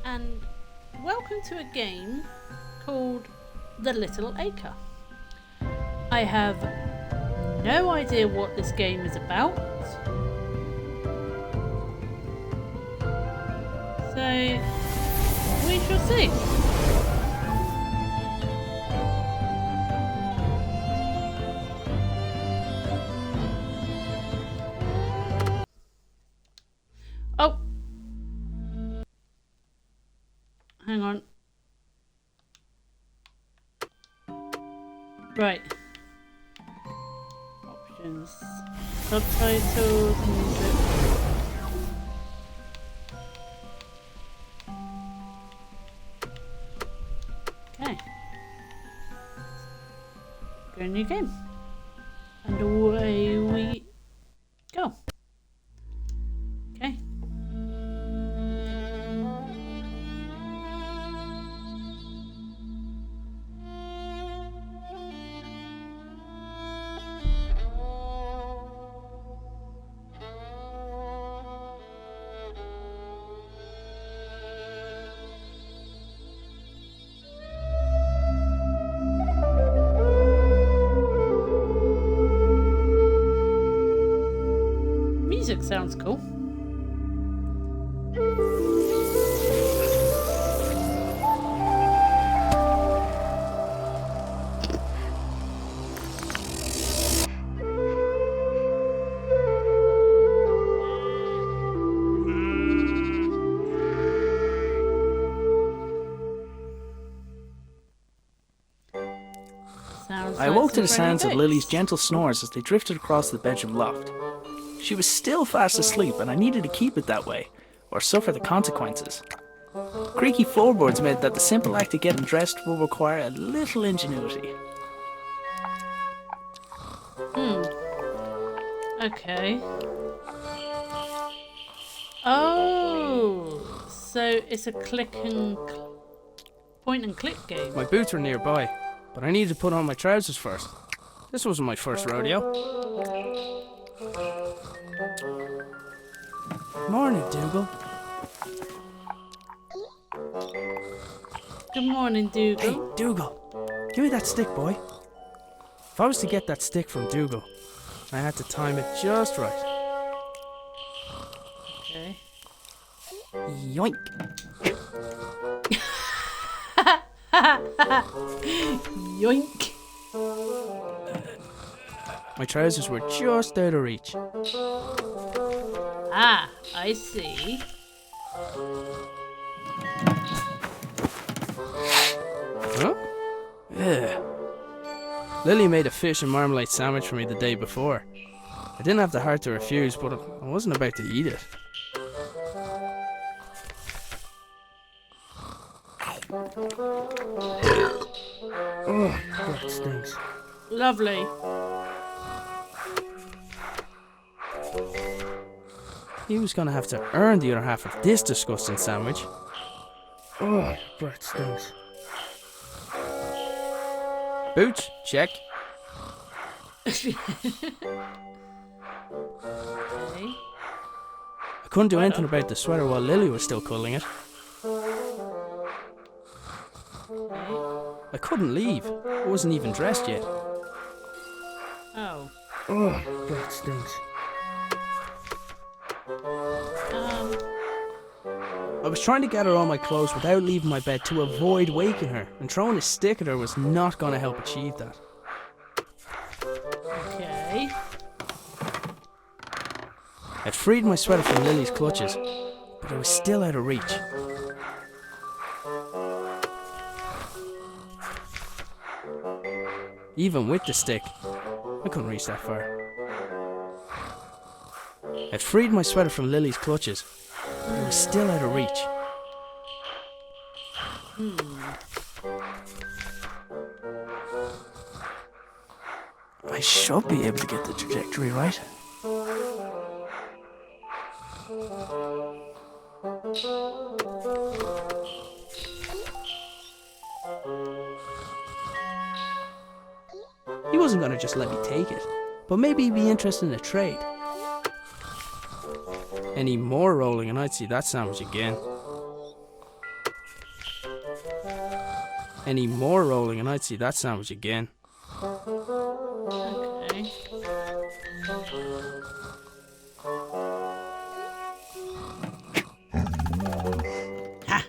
And welcome to a game called The Little Acre. I have no idea what this game is about, so we shall see. Oh, hang on. Right. Options. Subtitles. Music. Okay. Go a new game. And away we go. Okay. Music sounds cool. I awoke to the sounds of Lily's gentle snores as they drifted across the bedroom loft. She was still fast asleep, and I needed to keep it that way, or suffer the consequences. Creaky floorboards meant that the simple act of getting dressed will require a little ingenuity. Okay. Oh, so it's a point and click game. My boots are nearby, but I need to put on my trousers first. This wasn't my first rodeo. Morning, Dougal. Good morning, Dougal. Hey, Dougal, give me that stick, boy. If I was to get that stick from Dougal, I had to time it just right. Okay. Yoink. Yoink. My trousers were just out of reach. Ah, I see. Huh? Yeah. Lily made a fish and marmalade sandwich for me the day before. I didn't have the heart to refuse, but I wasn't about to eat it. Oh, that stinks. Lovely. He was gonna have to earn the other half of this disgusting sandwich. Oh, breath stinks. Boots, check. Okay. I couldn't do anything about the sweater while Lily was still cuddling it. I couldn't leave. I wasn't even dressed yet. Oh. Oh, breath stinks. I was trying to gather all my clothes without leaving my bed to avoid waking her, and throwing a stick at her was not going to help achieve that. Okay. I'd freed my sweater from Lily's clutches, but it was still out of reach. Even with the stick, I couldn't reach that far. I'd freed my sweater from Lily's clutches, but it was still out of reach. I should be able to get the trajectory right. He wasn't gonna just let me take it, but maybe he'd be interested in a trade. Any more rolling and I'd see that sandwich again. Any more rolling and I'd see that sandwich again. Okay. Ha!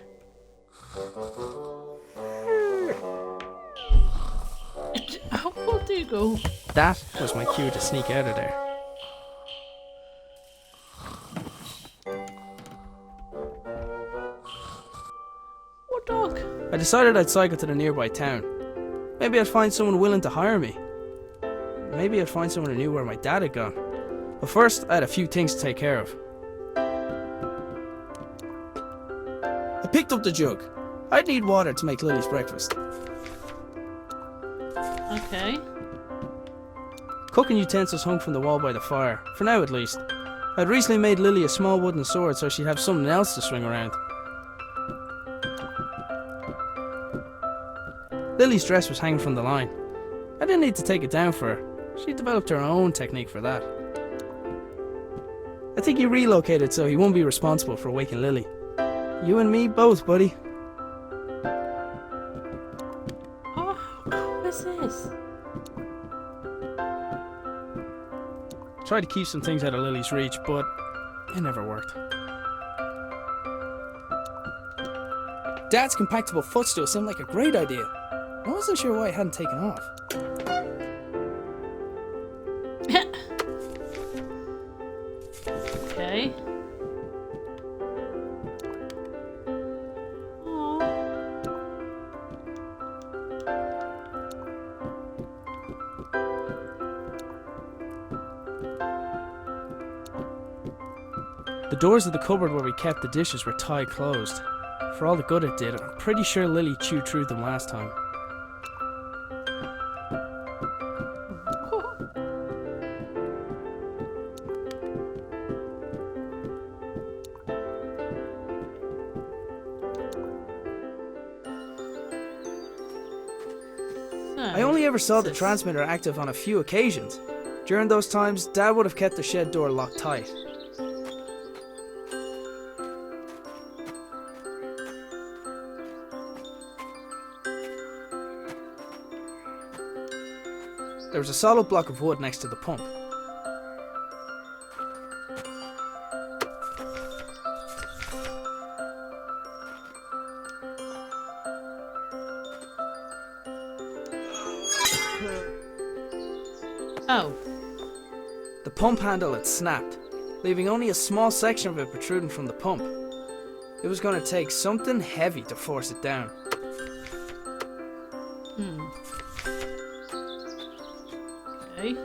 What do you go? That was my cue to sneak out of there. What dog? I decided I'd cycle to the nearby town. Maybe I'd find someone willing to hire me. Maybe I'd find someone who knew where my dad had gone. But first, I had a few things to take care of. I picked up the jug. I'd need water to make Lily's breakfast. Okay. Cooking utensils hung from the wall by the fire, for now at least. I'd recently made Lily a small wooden sword so she'd have something else to swing around. Lily's dress was hanging from the line. I didn't need to take it down for her. She developed her own technique for that. I think he relocated so he won't be responsible for waking Lily. You and me both, buddy. Oh, what's this? Tried to keep some things out of Lily's reach, but it never worked. Dad's compactable footstool seemed like a great idea. I wasn't sure why it hadn't taken off. Okay. Oh. The doors of the cupboard where we kept the dishes were tied closed. For all the good it did, I'm pretty sure Lily chewed through them last time. I only ever saw the transmitter active on a few occasions. During those times, Dad would have kept the shed door locked tight. There was a solid block of wood next to the pump. Oh. The pump handle had snapped, leaving only a small section of it protruding from the pump. It was going to take something heavy to force it down. Okay.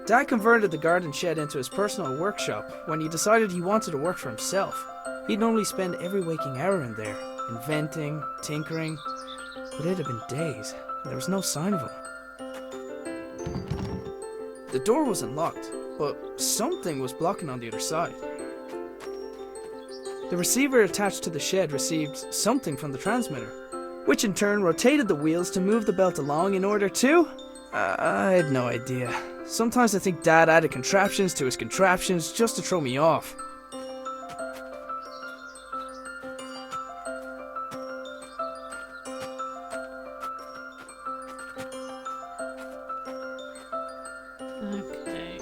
Dad converted the garden shed into his personal workshop when he decided he wanted to work for himself. He'd normally spend every waking hour in there, inventing, tinkering, but it had been days, and there was no sign of him. The door wasn't locked, but something was blocking on the other side. The receiver attached to the shed received something from the transmitter, which in turn rotated the wheels to move the belt along in order to... I had no idea. Sometimes I think Dad added contraptions to his contraptions just to throw me off. Okay.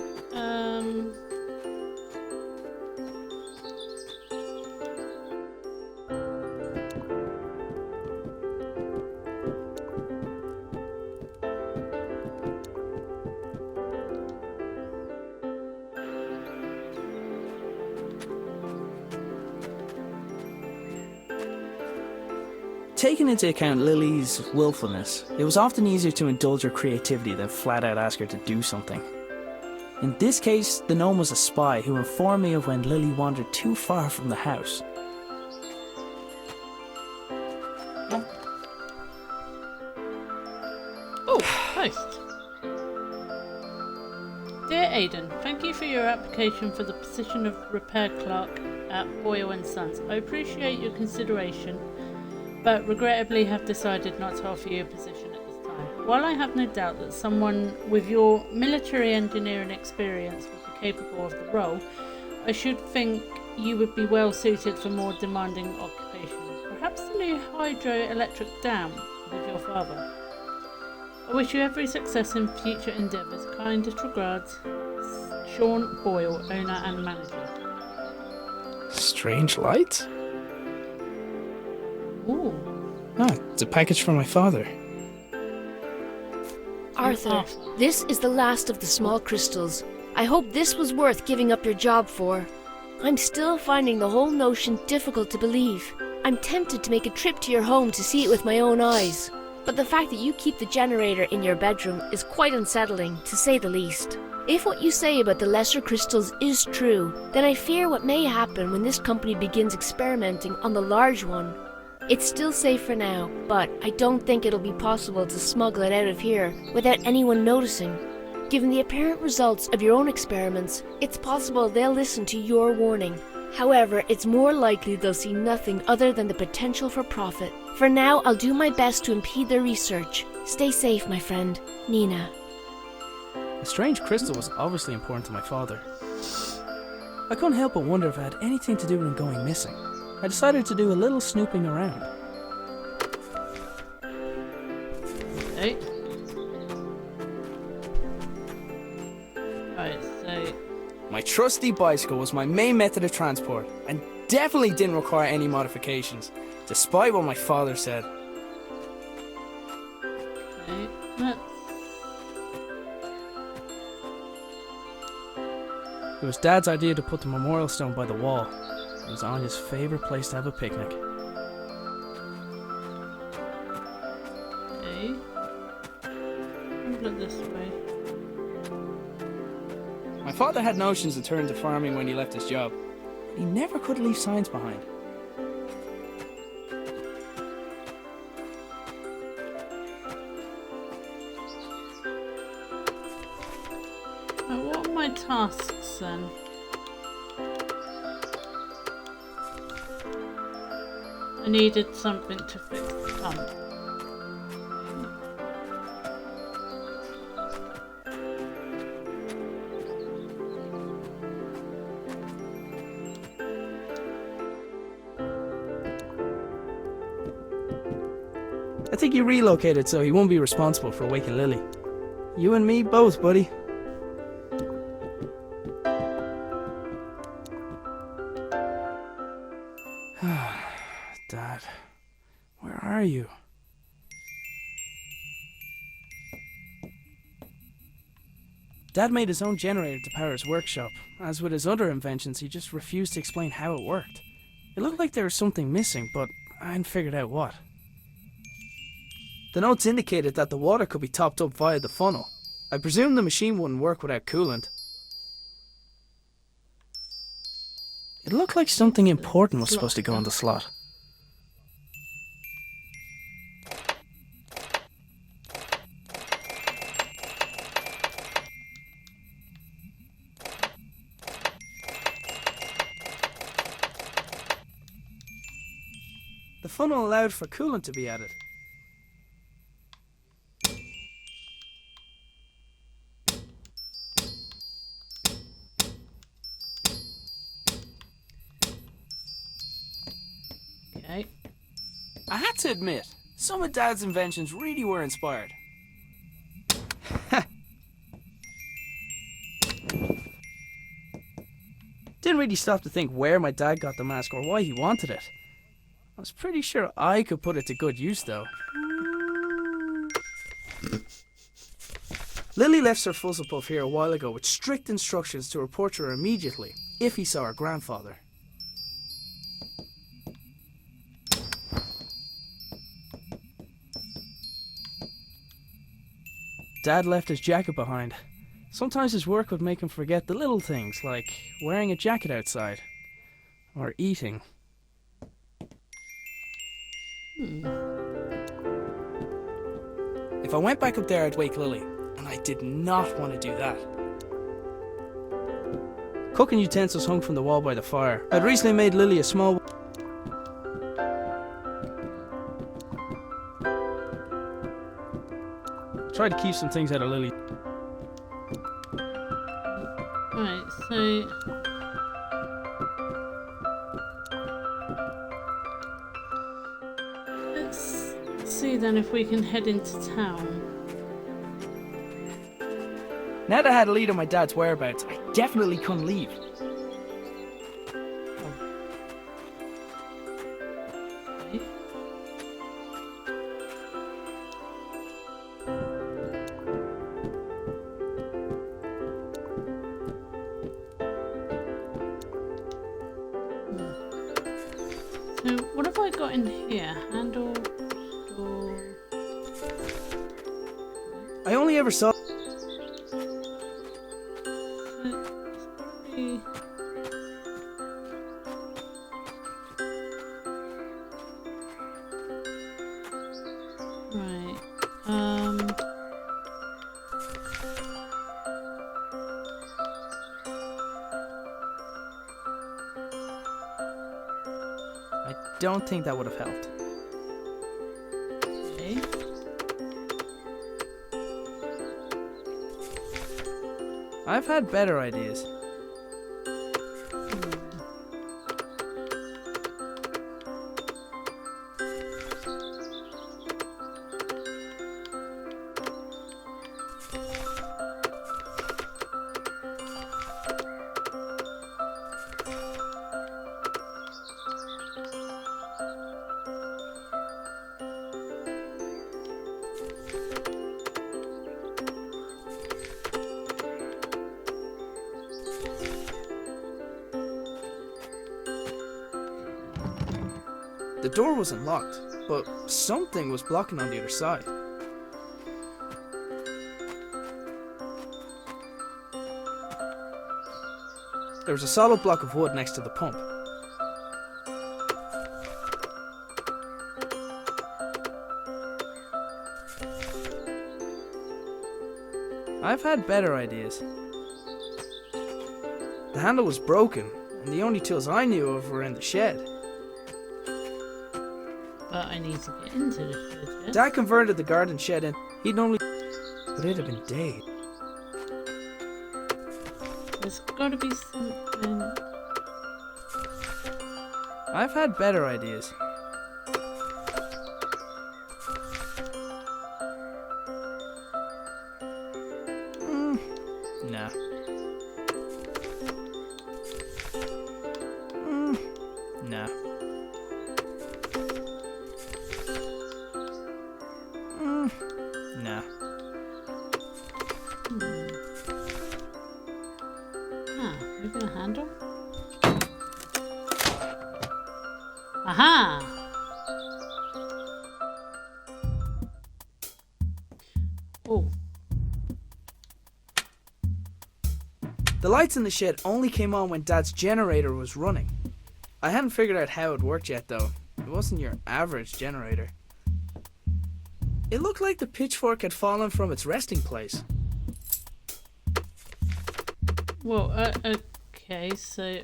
Taking into account Lily's willfulness, it was often easier to indulge her creativity than flat out ask her to do something. In this case, the gnome was a spy who informed me of when Lily wandered too far from the house. Hayden, thank you for your application for the position of repair clerk at Boyle and Sons. I appreciate your consideration, but regrettably have decided not to offer you a position at this time. While I have no doubt that someone with your military engineering experience would be capable of the role, I should think you would be well suited for more demanding occupations. Perhaps the new hydroelectric dam with your father. I wish you every success in future endeavours. Kindest regards, Sean Boyle, owner and manager. Strange lights? Ooh. Ah, it's a package from my father. Arthur, this is the last of the small crystals. I hope this was worth giving up your job for. I'm still finding the whole notion difficult to believe. I'm tempted to make a trip to your home to see it with my own eyes. But the fact that you keep the generator in your bedroom is quite unsettling, to say the least. If what you say about the lesser crystals is true, then I fear what may happen when this company begins experimenting on the large one. It's still safe for now, but I don't think it'll be possible to smuggle it out of here without anyone noticing. Given the apparent results of your own experiments, it's possible they'll listen to your warning. However, it's more likely they'll see nothing other than the potential for profit. For now, I'll do my best to impede their research. Stay safe, my friend. Nina. The strange crystal was obviously important to my father. I couldn't help but wonder if it had anything to do with him going missing. I decided to do a little snooping around. Okay. Right, so My trusty bicycle was my main method of transport and definitely didn't require any modifications, despite what my father said. okay, let's It was Dad's idea to put the memorial stone by the wall. It was Anya's favourite place to have a picnic. okay. Look this way. My father had notions to turn to farming when he left his job, but he never could leave signs behind. Right, what are my tasks then? I needed something to fix the pump. I think he relocated so he won't be responsible for waking Lily. You and me both, buddy. Dad, where are you? Dad made his own generator to power his workshop. As with his other inventions, he just refused to explain how it worked. It looked like there was something missing, but I hadn't figured out what. The notes indicated that the water could be topped up via the funnel. I presumed the machine wouldn't work without coolant. It looked like something important was supposed to go in the slot. The funnel allowed for coolant to be added. Okay. I had to admit, some of Dad's inventions really were inspired. Didn't really stop to think where my dad got the mask or why he wanted it. I was pretty sure I could put it to good use, though. Lily left Sir Fuzzlepuff here a while ago with strict instructions to report to her immediately if he saw her grandfather. Dad left his jacket behind. Sometimes his work would make him forget the little things, like wearing a jacket outside. Or eating. If I went back up there, I'd wake Lily, and I did not want to do that. Cooking utensils hung from the wall by the fire. I'd recently made Lily a small... Tried to keep some things out of Lily. Right, so... Let's see then if we can head into town. Now that I had a lead on my dad's whereabouts, I definitely couldn't leave. Okay. So, what have I got in here? Handle, door... I only ever saw... Right. I don't think that would have helped. Okay. I've had better ideas. The door wasn't locked, but something was blocking on the other side. There was a solid block of wood next to the pump. I've had better ideas. The handle was broken, and the only tools I knew of were in the shed. But I need to get into the shed, yeah? Dad converted the garden shed in. He'd only... But it'd have been days. There's gotta be something... I've had better ideas. Nah. Nah. Nah. Maybe a handle? Aha! Oh. The lights in the shed only came on when Dad's generator was running. I hadn't figured out how it worked yet, though. It wasn't your average generator. It looked like the pitchfork had fallen from its resting place. Well, okay, so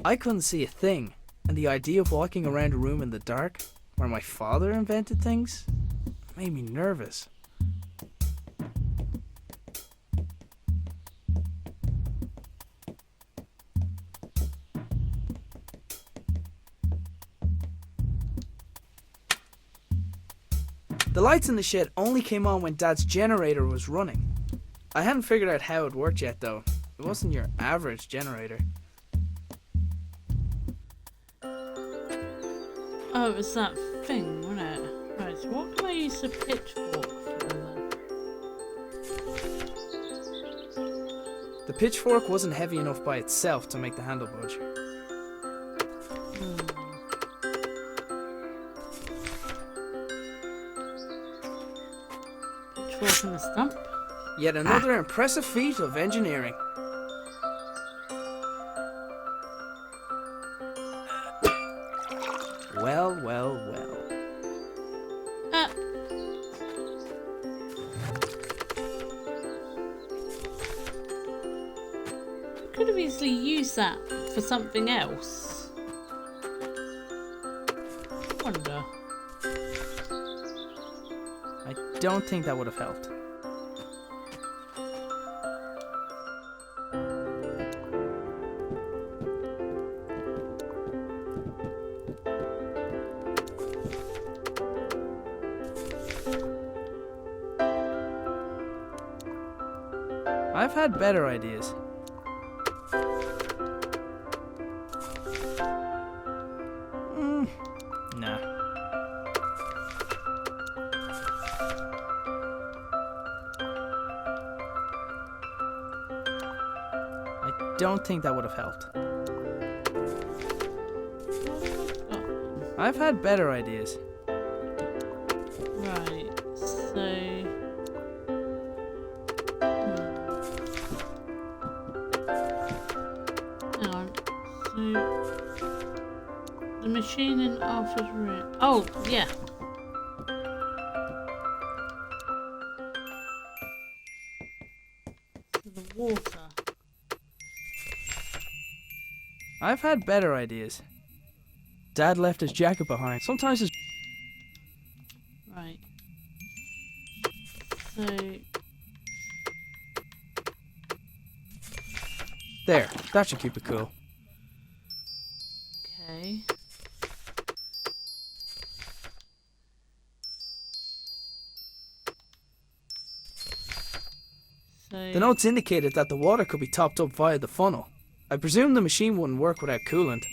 I couldn't see a thing, and the idea of walking around a room in the dark, where my father invented things, made me nervous. The lights in the shed only came on when Dad's generator was running. I hadn't figured out how it worked yet, though. It wasn't your average generator. Oh, it was that thing, wasn't it? Right, so what can I use a pitchfork for then? The pitchfork wasn't heavy enough by itself to make the handle budge. Pitchfork and a stump? Yet another impressive feat of engineering. Well, well, well. Ah. could have easily used that for something else. I wonder. I don't think that would have helped. I've had better ideas. Nah. I don't think that would have helped. I've had better ideas. Right, so... Hang on. So... The machine in Arthur's room. Oh, yeah. So the water. I've had better ideas. Dad left his jacket behind. Sometimes his... Right. So... There, that should keep it cool. Okay. So... The notes indicated that the water could be topped up via the funnel. I presume the machine wouldn't work without coolant.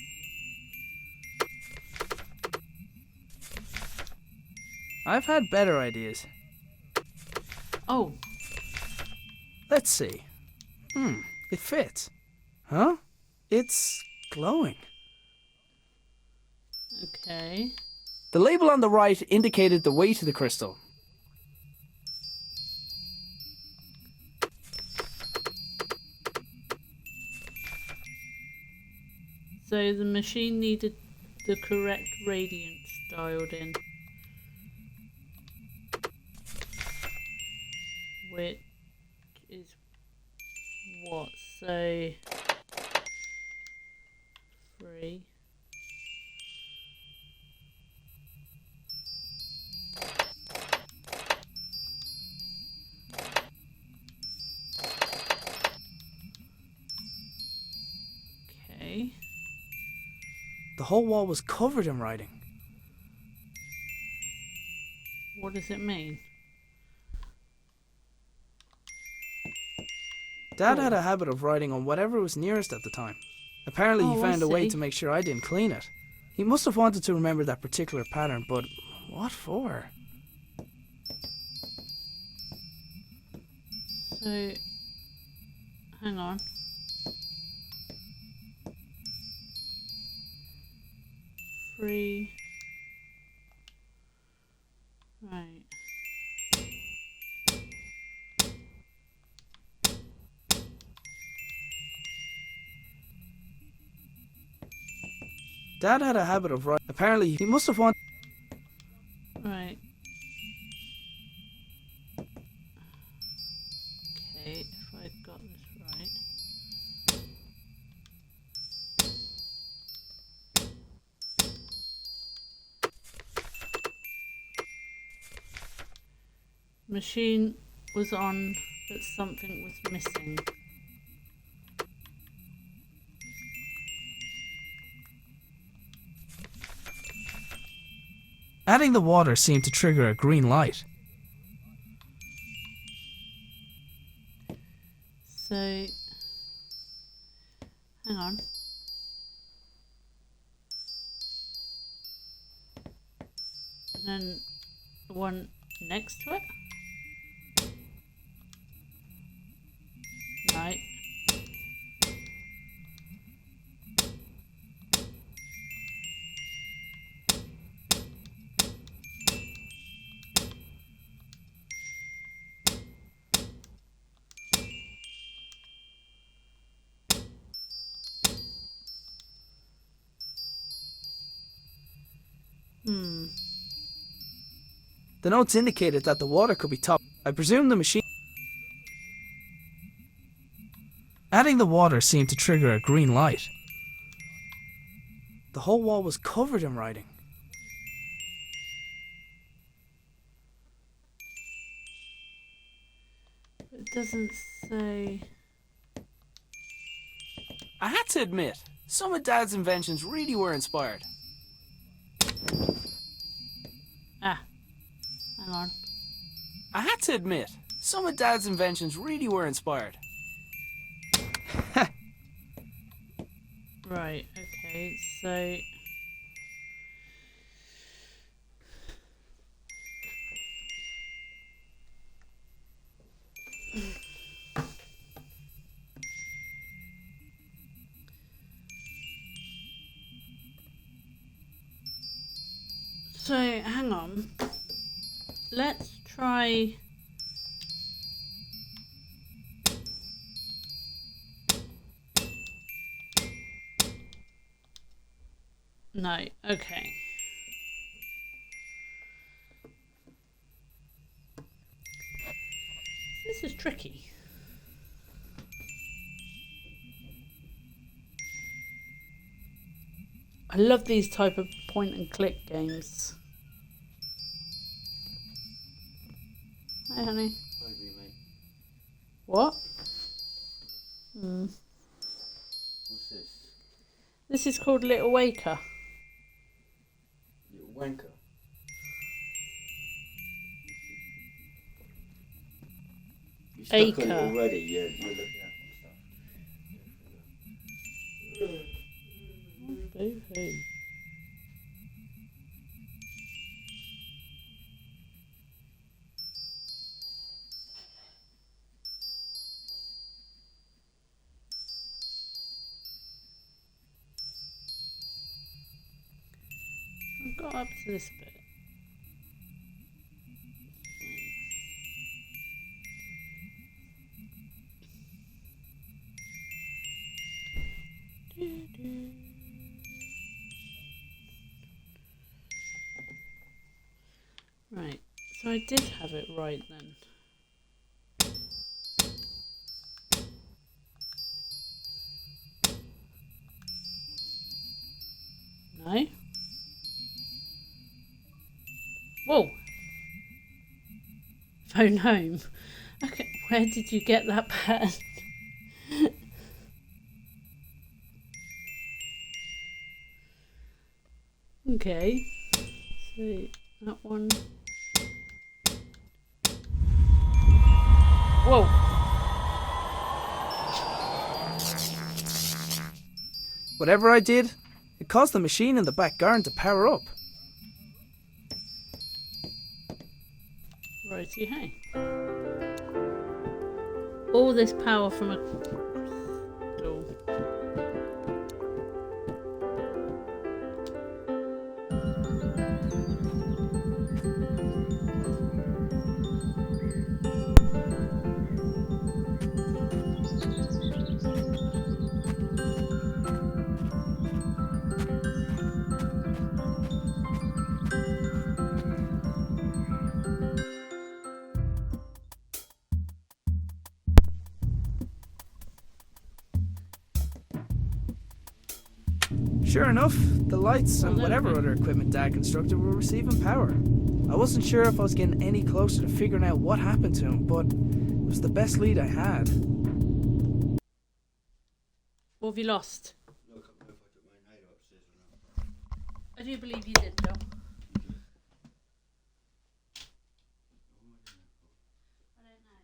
I've had better ideas. Oh, Let's see. It fits. Huh? It's glowing. okay. The label on the right indicated the weight of the crystal. So the machine needed the correct radiance dialed in. Which is what? So 3. Okay. The whole wall was covered in writing. What does it mean? Dad had a habit of writing on whatever was nearest at the time. Apparently he Oh, I found a way see. to make sure I didn't clean it. He must have wanted to remember that particular pattern, but what for? So, hang on. Free. Right. Dad had a habit of writing. Apparently he must have wanted... Right. Okay, if I got this right. Machine was on, but something was missing. Adding the water seemed to trigger a green light. So, hang on. And then the one next to it? No. The notes indicated that the water could be topped. I presume the machine... Adding the water seemed to trigger a green light. The whole wall was covered in writing. It doesn't say. I had to admit, some of Dad's inventions really were inspired. Ah, hang on. I had to admit, some of Dad's inventions really were inspired. Right, okay, so. So, hang on. Let's try. No, okay. This is tricky. I love these type of point and click games. Hi, honey. Hi, mate. What? What's this? This is called Little Waker. Little wanker. You stuck on it Acre. already. You're looking at stuff. Boo-hoo. I've got up to this bit. Right, so I did have it right then. No? Whoa! Phone home. Okay, where did you get that pattern? Okay, so that one. Whoa! Whatever I did, it caused the machine in the back garden to power up. Righty hey. All this power from a door. Sure enough, the lights and there whatever we go. other equipment Dad constructed were receiving power. I wasn't sure if I was getting any closer to figuring out what happened to him, but it was the best lead I had. What have you lost? Look, I don't know if I took my inhaler upstairs or not. I do believe you did, Joe. I don't know.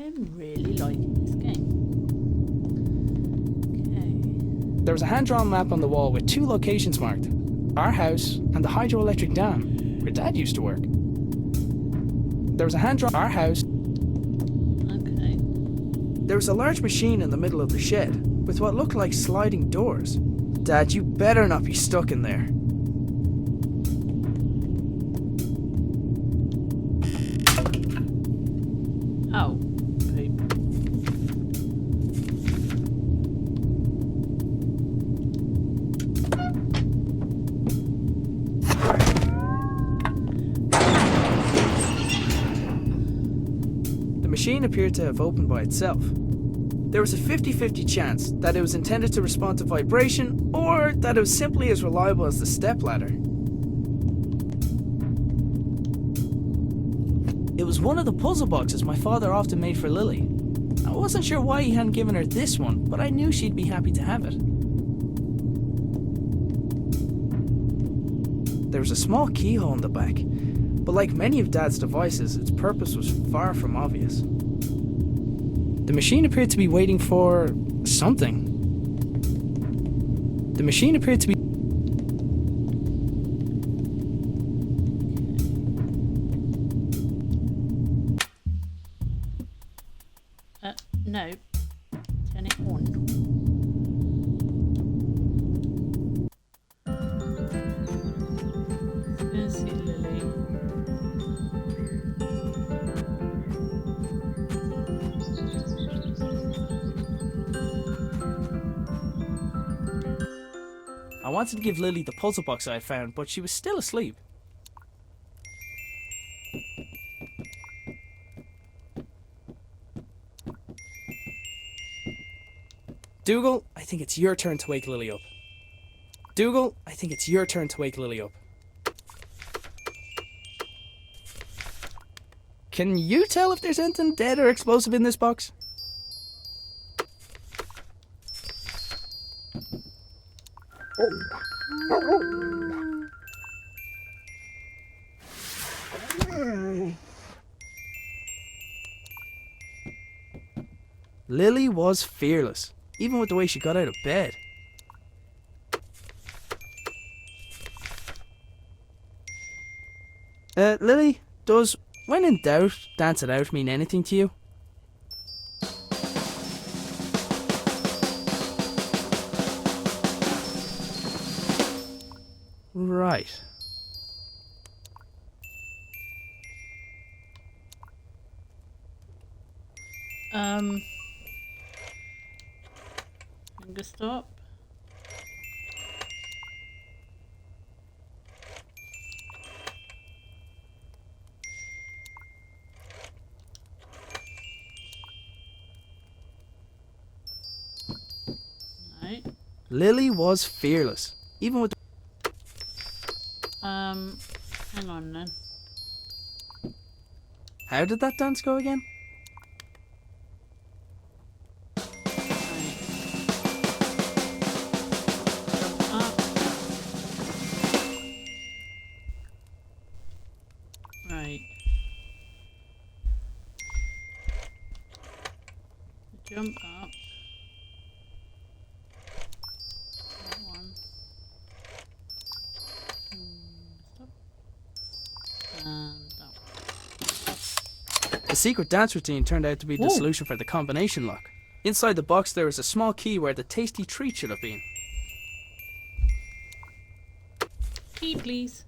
I'm really liking this game. Okay. There was a hand-drawn map on the wall with 2 locations marked. Our house and the hydroelectric dam, where Dad used to work. There was a hand-drawn... Our house... Okay. There was a large machine in the middle of the shed, with what looked like sliding doors. Dad, you better not be stuck in there. Oh. Poop. The machine appeared to have opened by itself. There was a 50-50 chance that it was intended to respond to vibration, or that it was simply as reliable as the stepladder. It was one of the puzzle boxes my father often made for Lily. I wasn't sure why he hadn't given her this one, but I knew she'd be happy to have it. There was a small keyhole in the back, but like many of Dad's devices, its purpose was far from obvious. The machine appeared to be waiting for... something. The machine appeared to be... No. Turn it on. Let's see Lily. I wanted to give Lily the puzzle box I had found, but she was still asleep. Dougal, I think it's your turn to wake Lily up. Dougal, I think it's your turn to wake Lily up. Can you tell if there's anything dead or explosive in this box? Lily was fearless, even with the way she got out of bed. Lily, does when in doubt, dance it out mean anything to you? Right. Finger stop. Right. Lily was fearless, even with Hang on then. How did that dance go again? Right. Jump up. That one. Stop. And that one. The secret dance routine turned out to be the Ooh. solution for the combination lock. Inside the box there was a small key where the tasty treat should have been. Key, please.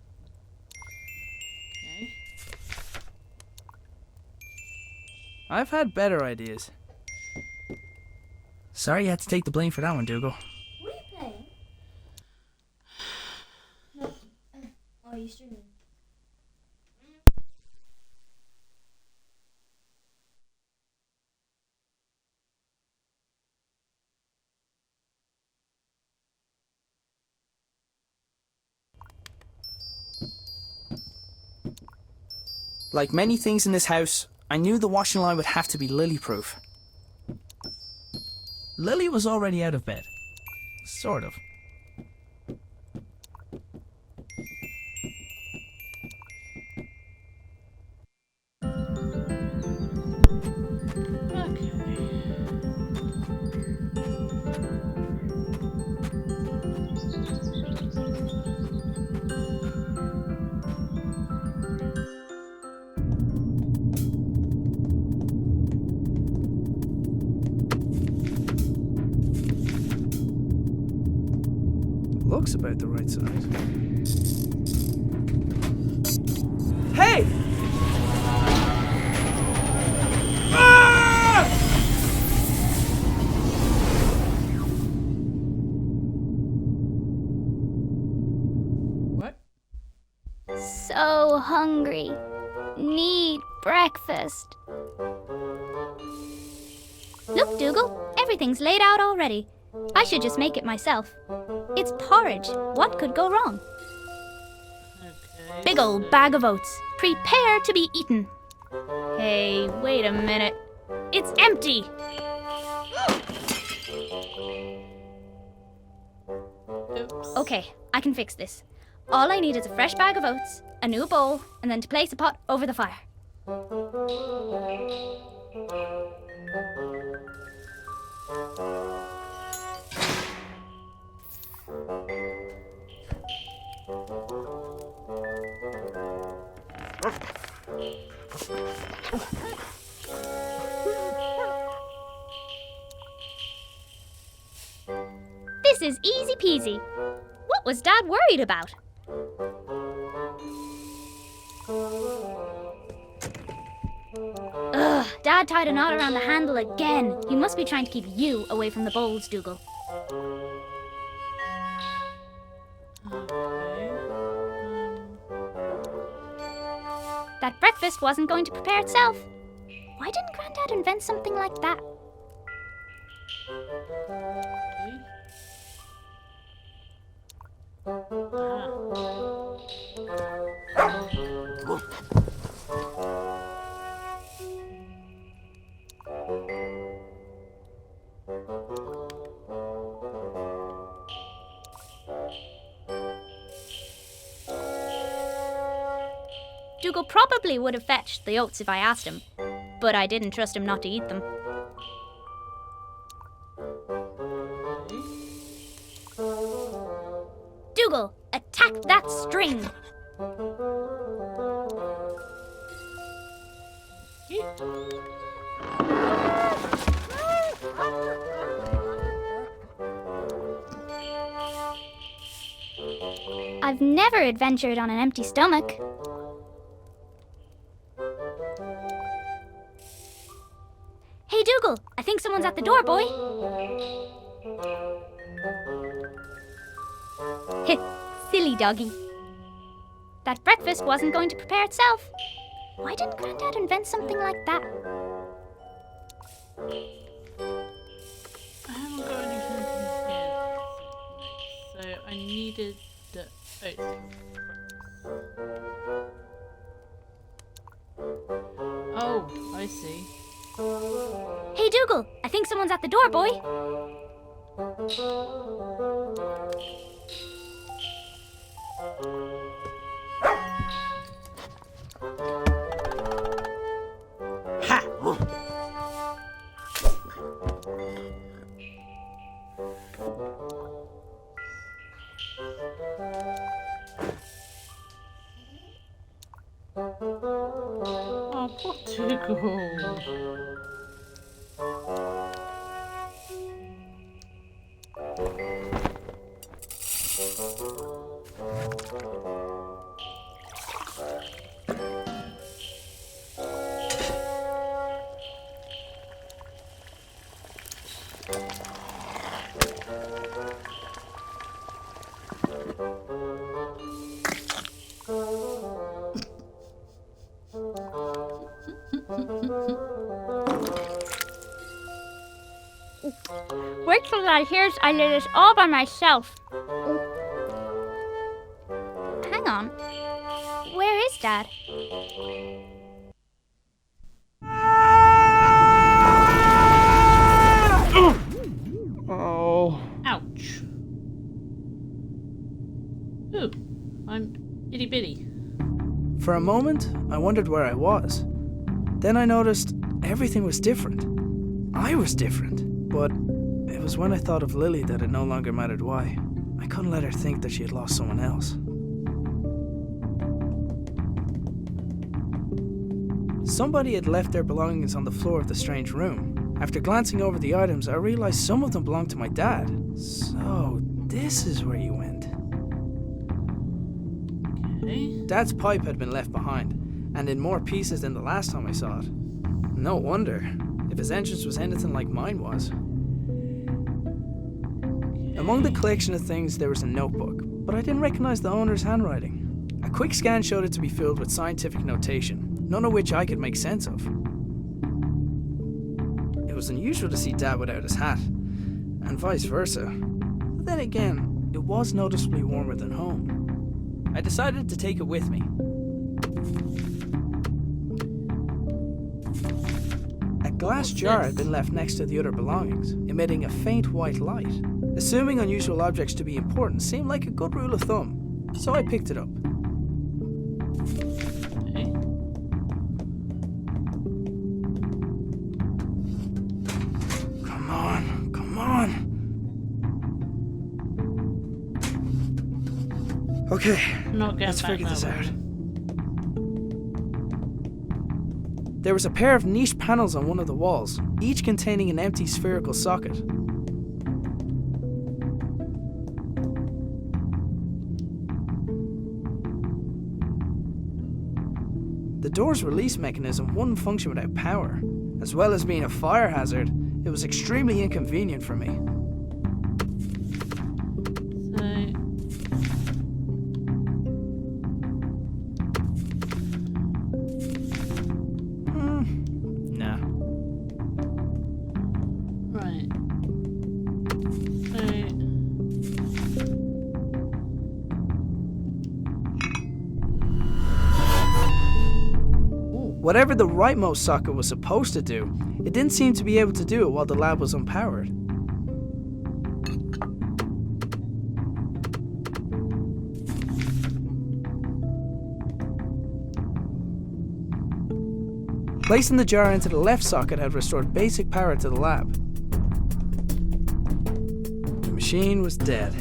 Okay. I've had better ideas. Sorry you had to take the blame for that one, Dougal. What are you playing? No. Oh, you streaming? Like many things in this house, I knew the washing line would have to be Lily-proof. Lily was already out of bed. Sort of. looks about the right size. Hey! Ah! What? So hungry. Need breakfast. Look, Dougal, everything's laid out already. I should just make it myself. It's porridge. What could go wrong? Okay. Big old bag of oats. Prepare to be eaten. Hey, wait a minute. It's empty! Oops. Okay, I can fix this. All I need is a fresh bag of oats, a new bowl, and then to place a pot over the fire. This is easy peasy. What was Dad worried about? Ugh, Dad tied a knot around the handle again. He must be trying to keep you away from the bowls, Dougal. That breakfast wasn't going to prepare itself. Why didn't Grandad invent something like that? Dougal probably would have fetched the oats if I asked him, but I didn't trust him not to eat them. Dougal, attack that string! I've never adventured on an empty stomach. Hey, Dougal, I think someone's at the door, boy. Silly doggy. That breakfast wasn't going to prepare itself. Why didn't Grandad invent something like that? I haven't got anything to get, so I needed the oats for breakfast. Oh, I see. Hey, Dougal, I think someone's at the door, boy. Oh, poor Dougal. Wait till Dad hears I did this all by myself. Hang on. Where is Dad? Oh. Ouch. Ooh, I'm itty bitty. For a moment, I wondered where I was. Then I noticed everything was different. I was different. But it was when I thought of Lily that it no longer mattered why. I couldn't let her think that she had lost someone else. Somebody had left their belongings on the floor of the strange room. After glancing over the items, I realized some of them belonged to my dad. So, this is where you went. Okay. Dad's pipe had been left behind, and in more pieces than the last time I saw it. No wonder, if his entrance was anything like mine was. Among the collection of things there was a notebook, but I didn't recognize the owner's handwriting. A quick scan showed it to be filled with scientific notation, none of which I could make sense of. It was unusual to see Dad without his hat, and vice versa. But then again, it was noticeably warmer than home. I decided to take it with me. A glass jar had been left next to the other belongings, emitting a faint white light. Assuming unusual objects to be important seemed like a good rule of thumb, so I picked it up. Okay. Come on, come on. Okay, Not getting let's back figure this that out. way. There was a pair of niche panels on one of the walls, each containing an empty spherical socket. The door's release mechanism wouldn't function without power. As well as being a fire hazard, it was extremely inconvenient for me. So, Nah. right. So, Whatever the rightmost socket was supposed to do, it didn't seem to be able to do it while the lab was unpowered. Placing the jar into the left socket had restored basic power to the lab. The machine was dead,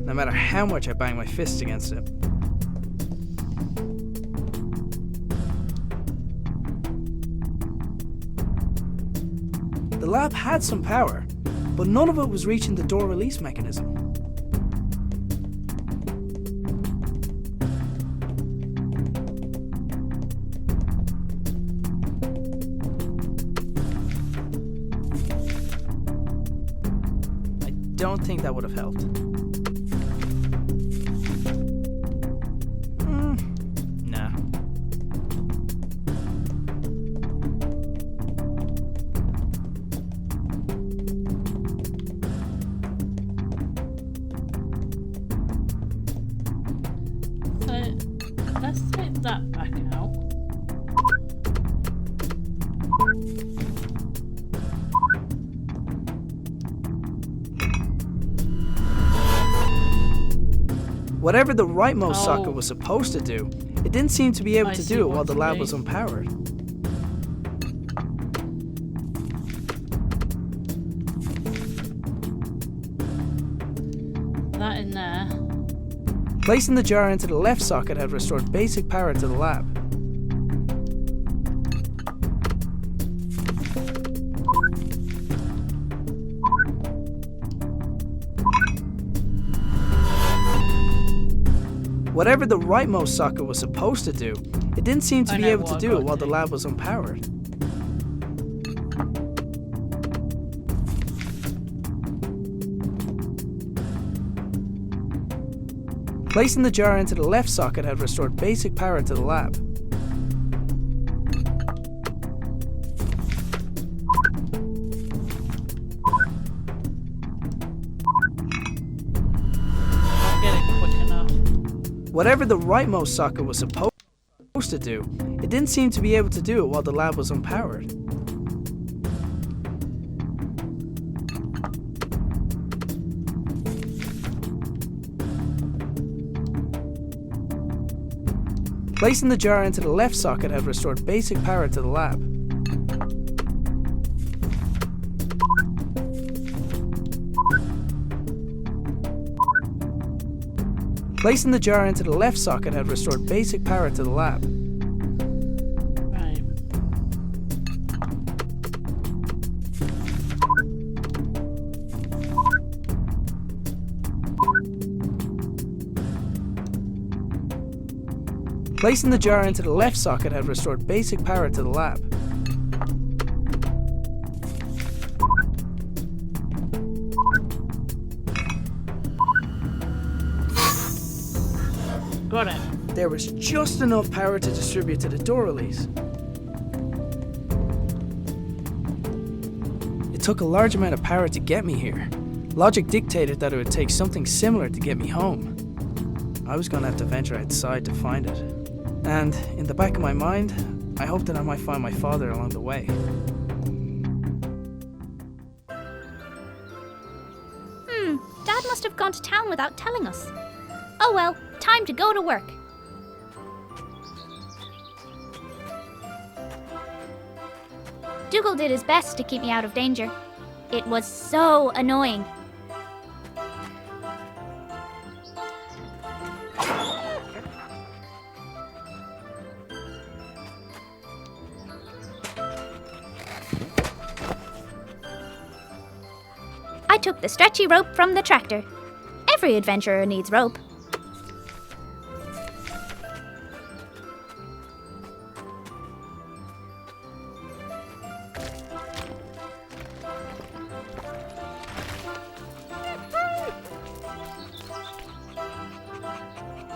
no matter how much I banged my fists against it. The lab had some power, but none of it was reaching the door release mechanism. I don't think that would have helped. Nah. so let's take that back out. Whatever the rightmost Oh. socket was supposed to do, it didn't seem to be able I to see do it what while the you lab mean. was unpowered. That in there. Placing the jar into the left socket had restored basic power to the lab. Whatever the rightmost socket was supposed to do, it didn't seem to I be know able what to I've do got it while to the do. lab was unpowered. Placing the jar into the left socket had restored basic power to the lab. I'll get it quick enough. Whatever the rightmost socket was supposed to do, it didn't seem to be able to do it while the lab was unpowered. Placing the jar into the left socket had restored basic power to the lab. Placing the jar into the left socket had restored basic power to the lab. Right. Placing the jar into the left socket had restored basic power to the lab. Got it. There was just enough power to distribute to the door release. It took a large amount of power to get me here. Logic dictated that it would take something similar to get me home. I was going to have to venture outside to find it. And in the back of my mind, I hoped that I might find my father along the way. Dad must have gone to town without telling us. Oh well, time to go to work. Dougal did his best to keep me out of danger. It was so annoying. I took the stretchy rope from the tractor. Every adventurer needs rope.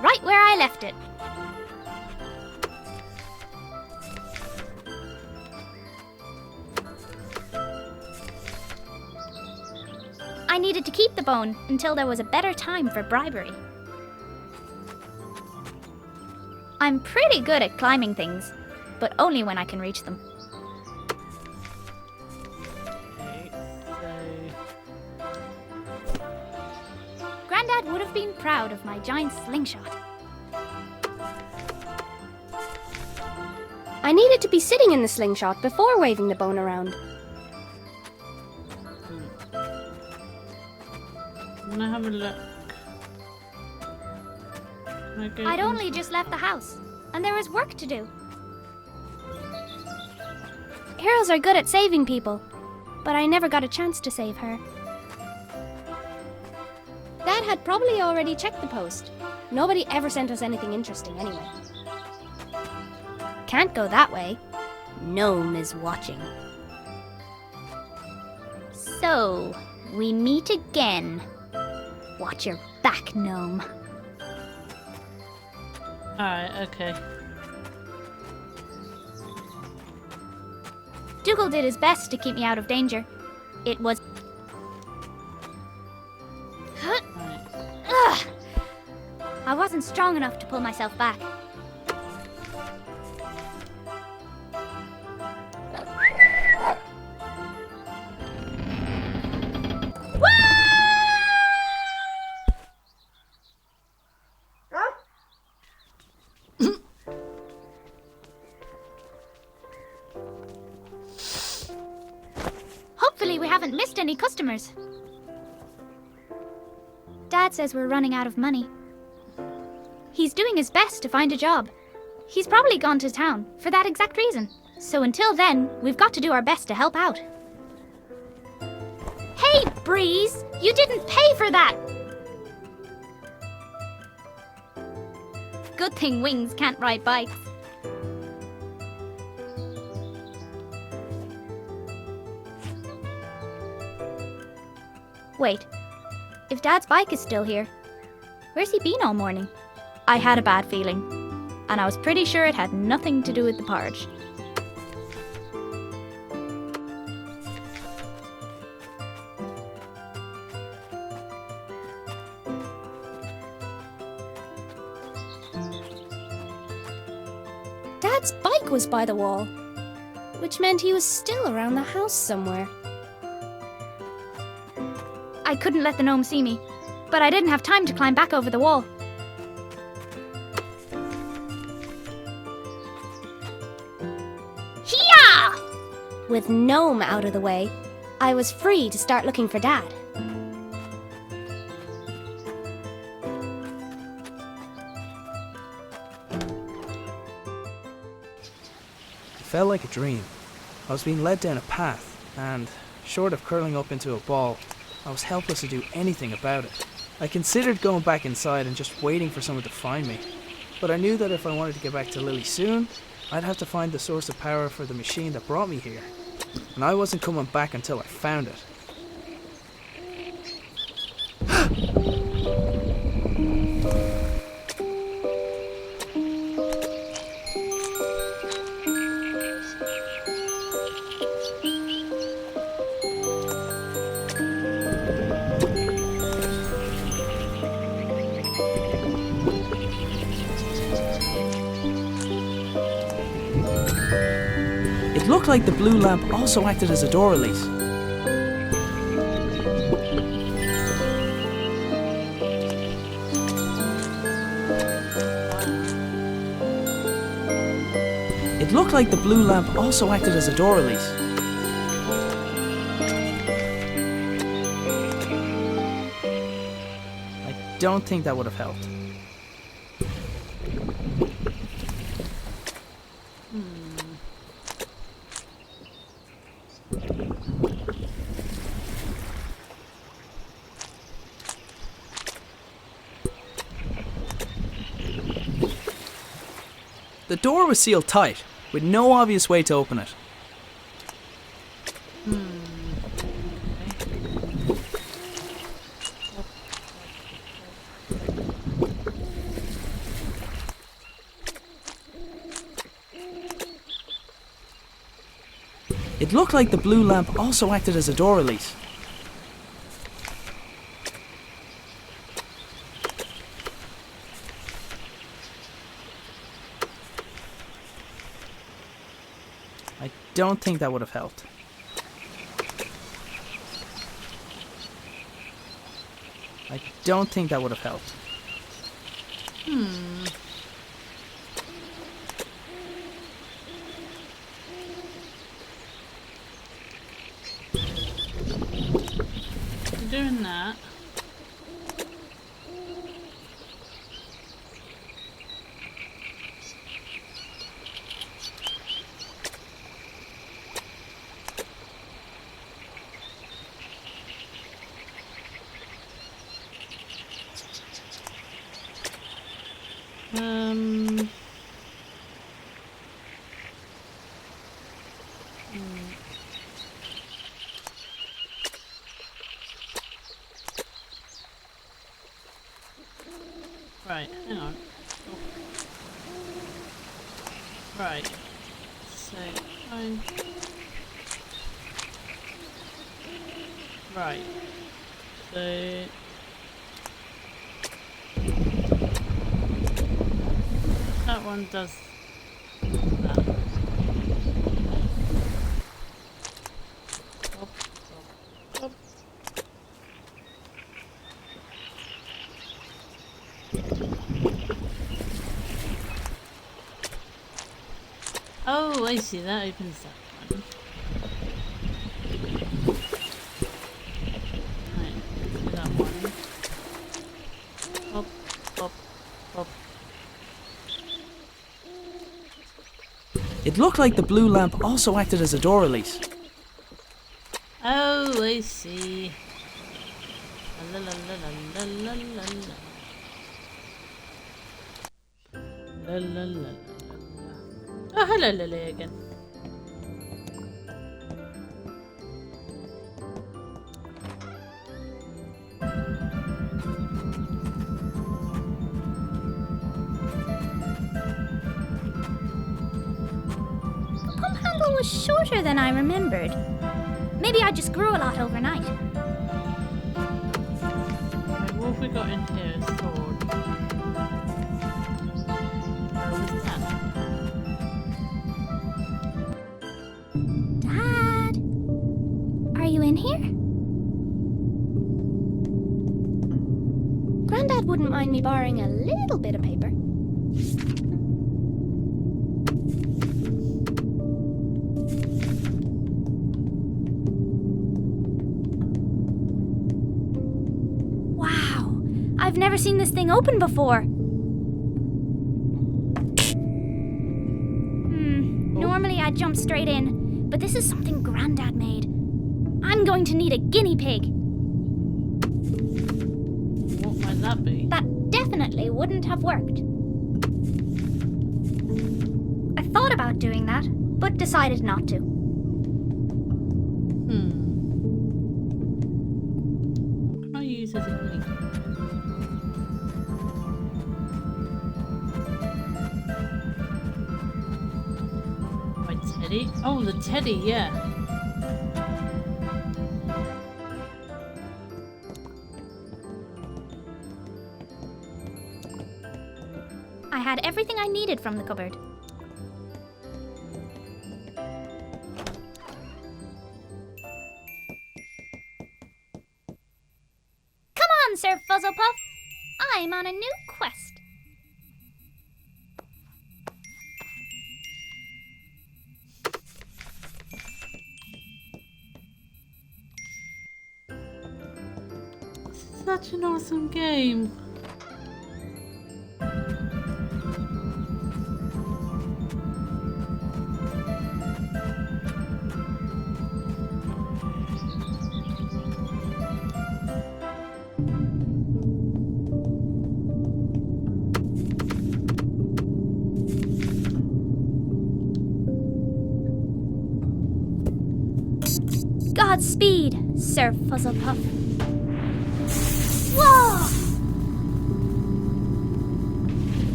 Right where I left it. I needed to keep the bone until there was a better time for bribery. I'm pretty good at climbing things, but only when I can reach them. Grandad would have been proud of my giant slingshot. I needed to be sitting in the slingshot before waving the bone around. I'm gonna have a look. I'd only just left the house, and there was work to do. Heroes are good at saving people, but I never got a chance to save her. Dad had probably already checked the post. Nobody ever sent us anything interesting anyway. Can't go that way. Gnome is watching. So, we meet again. Watch your back, Gnome. Alright, okay. Dougal did his best to keep me out of danger. It was... Right. Ugh! I wasn't strong enough to pull myself back. Hopefully we haven't missed any customers. Dad says we're running out of money. He's doing his best to find a job. He's probably gone to town for that exact reason. So until then, we've got to do our best to help out. Hey, Breeze! You didn't pay for that! Good thing Wings can't ride bikes. Wait, if Dad's bike is still here, where's he been all morning? I had a bad feeling, and I was pretty sure it had nothing to do with the porridge. Dad's bike was by the wall, which meant he was still around the house somewhere. I couldn't let the gnome see me, but I didn't have time to climb back over the wall. Hiya! With Gnome out of the way, I was free to start looking for Dad. It felt like a dream. I was being led down a path, and, short of curling up into a ball, I was helpless to do anything about it. I considered going back inside and just waiting for someone to find me. but I knew that if I wanted to get back to Lily soon, I'd have to find the source of power for the machine that brought me here. And I wasn't coming back until I found it. It looked like the blue lamp also acted as a door release. It looked like the blue lamp also acted as a door release. I don't think that would have helped. The door was sealed tight, with no obvious way to open it. It looked like the blue lamp also acted as a door release. I don't think that would have helped. I don't think that would have helped. Doing that. Right, hang on. Oh. Right. So, fine. Right. So... that one does that. Up, up, up. Oh, I see. That opens that one. Right, do that one. Up, up, up. It looked like the blue lamp also acted as a door release. Oh, I see. La la la la la la la. La la la la la. Oh, hello, Lily again. The pump handle was shorter than I remembered. Maybe I just grew a lot overnight. Right, what have we got in here? A sword. What is that? Dad? Are you in here? Grandad wouldn't mind me borrowing a little bit of paper. Wow! I've never seen this thing open before. Normally I'd jump straight in, but this is something Grandad made. I'm going to need a guinea pig. What might that be? That definitely wouldn't have worked. about doing that, but decided not to. What can I use as a key? My teddy? Oh, the teddy, yeah. I had everything I needed from the cupboard. Come on, Sir Fuzzlepuff! I'm on a new quest. Such an awesome game. Godspeed, Sir Fuzzlepuff. Whoa!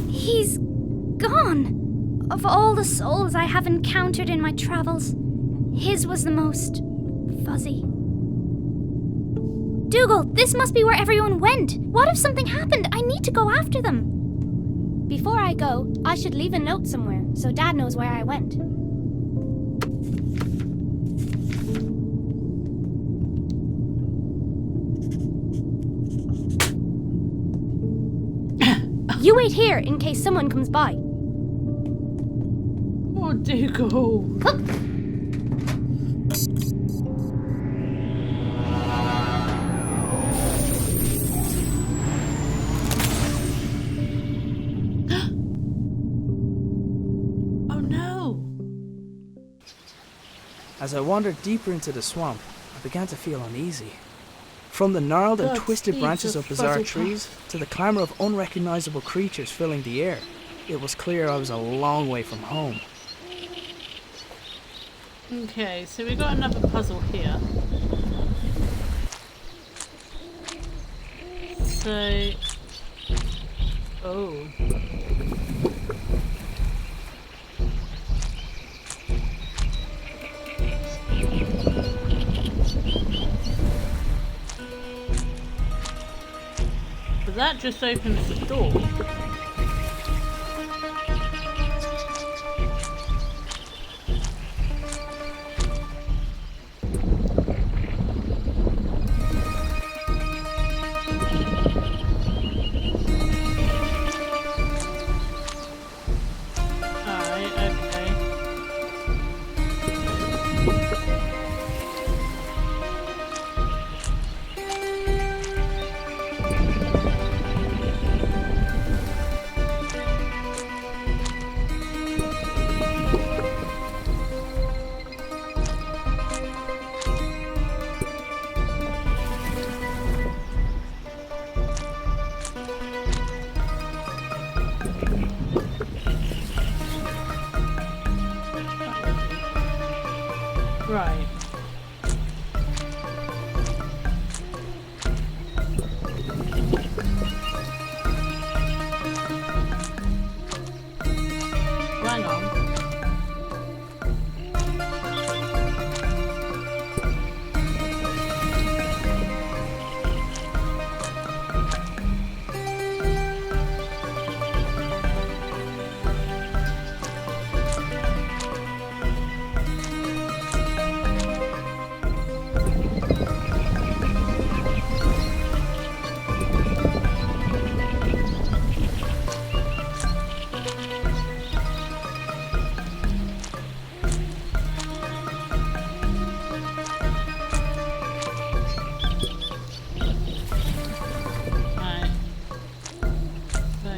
He's gone. Of all the souls I have encountered in my travels, his was the most fuzzy. Dougal, this must be where everyone went. What if something happened? I need to go after them. Before I go, I should leave a note somewhere so Dad knows where I went. You wait here in case someone comes by. Oh, Dougal. Oh no! As I wandered deeper into the swamp, I began to feel uneasy. From the gnarled and God, twisted Steve's branches a of bizarre Fuzzlepuff. trees to the clamour of unrecognisable creatures filling the air, it was clear I was a long way from home. Okay, so we got another puzzle here. So... Oh. But that just opens the door. Alright, okay. Right. Hang on. Right. So...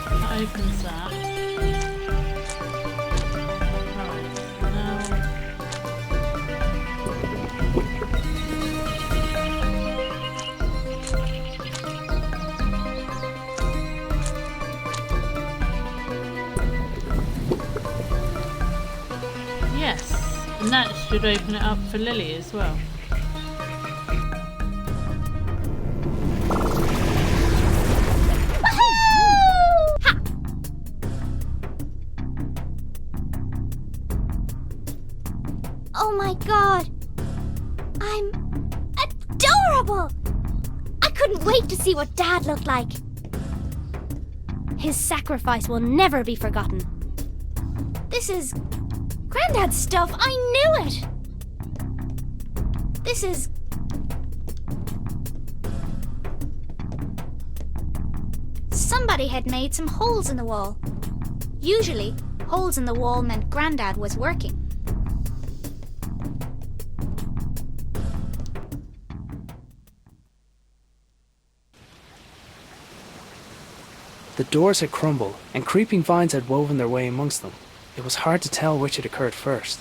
That opens that. And that should open it up for Lily as well. Oh my god! I'm adorable! I couldn't wait to see what Dad looked like. His sacrifice will never be forgotten. This is Granddad's stuff. I knew it. This is Somebody had made some holes in the wall. Usually, holes in the wall meant Grandad was working. The doors had crumbled, and creeping vines had woven their way amongst them. It was hard to tell which had occurred first.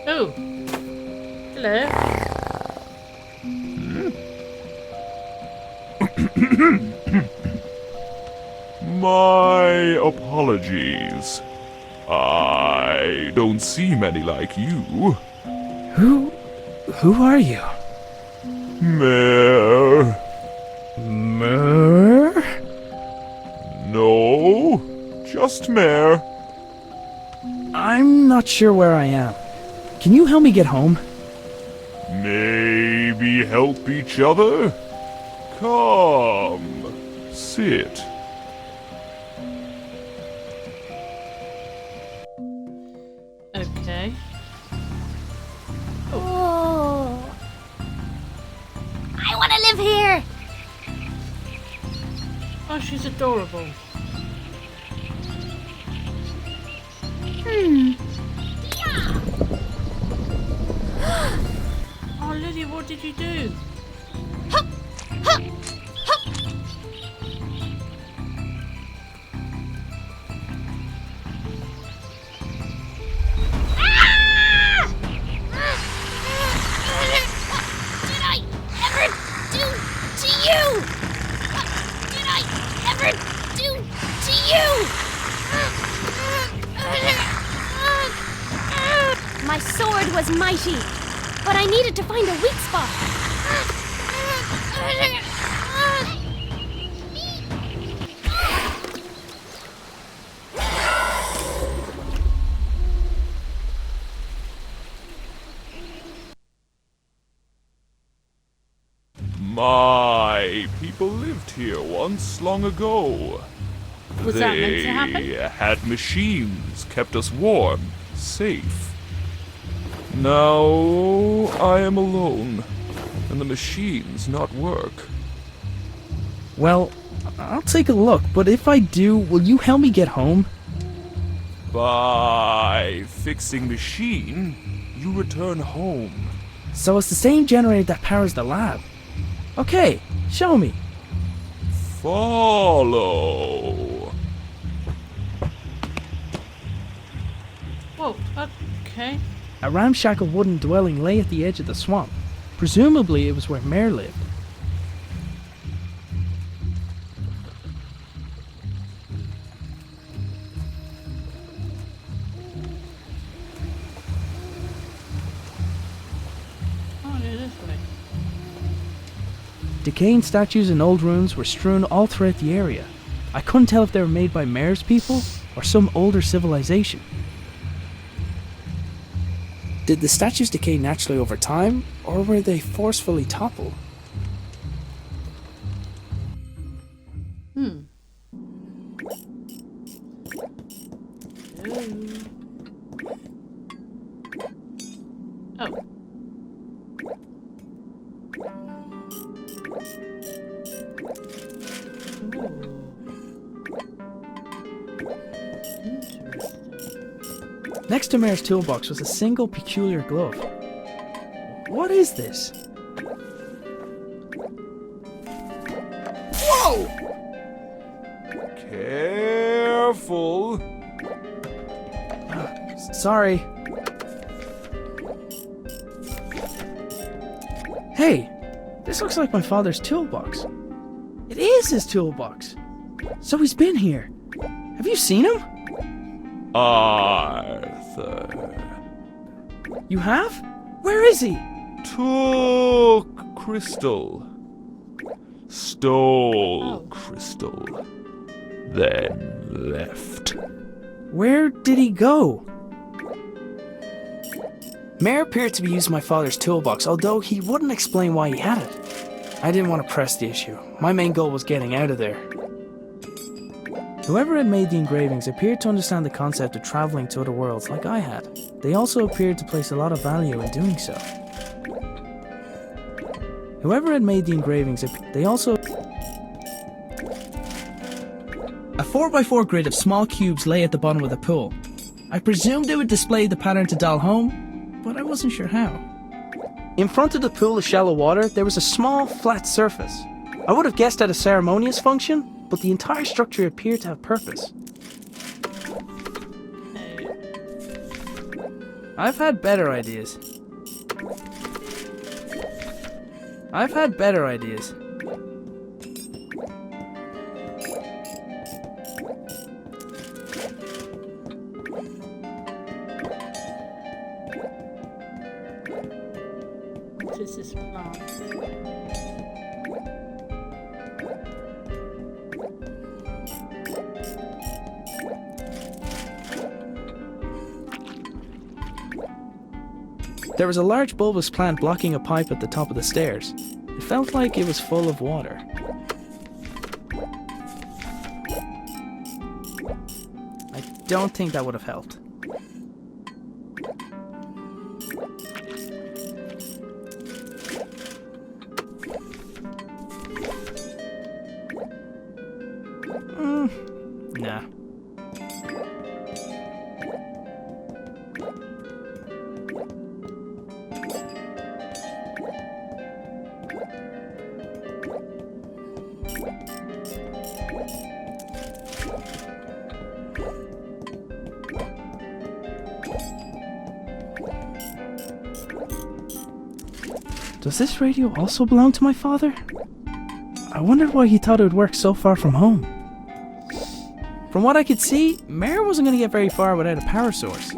Oh. Hello. My apologies. I don't see many like you. Who are you? Mare. Mer? No, just Mare. I'm not sure where I am. Can you help me get home? Maybe help each other? Come, sit. Okay. Oh. I want to live here. Oh, she's adorable. Oh, Lily, what did you do? My sword was mighty, but I needed to find a weak spot. My people lived here once long ago. Was that meant to happen? They had machines, kept us warm, safe. Now I am alone, and the machines not work. Well, I'll take a look, but if I do, will you help me get home? By fixing machine, you return home. So it's the same generator that powers the lab. Okay, show me. Follow. Whoa, okay. A ramshackle wooden dwelling lay at the edge of the swamp. Presumably it was where Mare lived. Oh, yeah, this way. Decaying statues and old ruins were strewn all throughout the area. I couldn't tell if they were made by Mare's people or some older civilization. Did the statues decay naturally over time, or were they forcefully toppled? Oh. Next to Mare's toolbox was a single peculiar glove. What is this? Whoa! Careful. Sorry. Hey, this looks like my father's toolbox. It is his toolbox. So he's been here. Have you seen him? Arthur You have? Where is he? took crystal, stole crystal, then left. Where did he go? Mayor appeared to be using my father's toolbox, although he wouldn't explain why he had it. I didn't want to press the issue. My main goal was getting out of there. Whoever had made the engravings appeared to understand the concept of traveling to other worlds like I had. They also appeared to place a lot of value in doing so. Whoever had made the engravings, they also... A 4x4 grid of small cubes lay at the bottom of the pool. I presumed they would display the pattern to Dalhome, but I wasn't sure how. In front of the pool of shallow water, there was a small, flat surface. I would have guessed at a ceremonious function, but the entire structure appeared to have purpose. I've had better ideas. What is this plant? There was a large bulbous plant blocking a pipe at the top of the stairs. It felt like it was full of water. I don't think that would have helped. Nah. Does this radio also belong to my father? I wondered why he thought it would work so far from home. From what I could see, Mare wasn't going to get very far without a power source.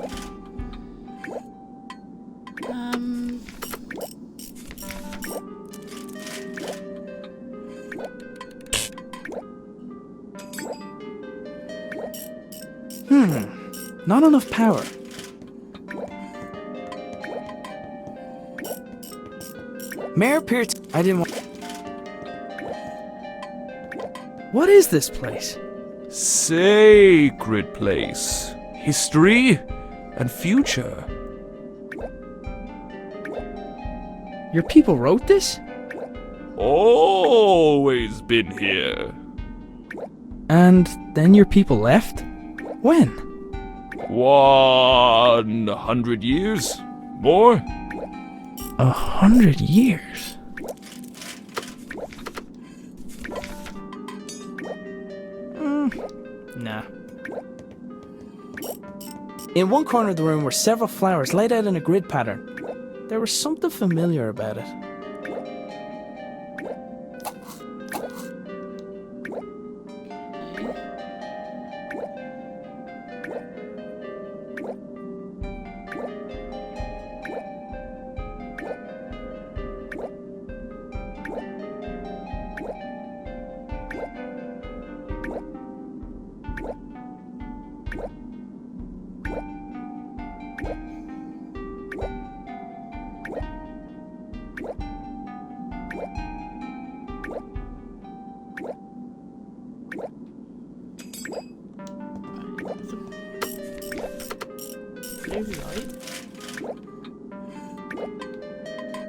Not enough power. Mare appeared to... I didn't want... What is this place? Sacred place. History and future. Your people wrote this? Always been here. And then your people left? When? 100 years? More? 100 years? Nah. In one corner of the room were several flowers laid out in a grid pattern. There was something familiar about it.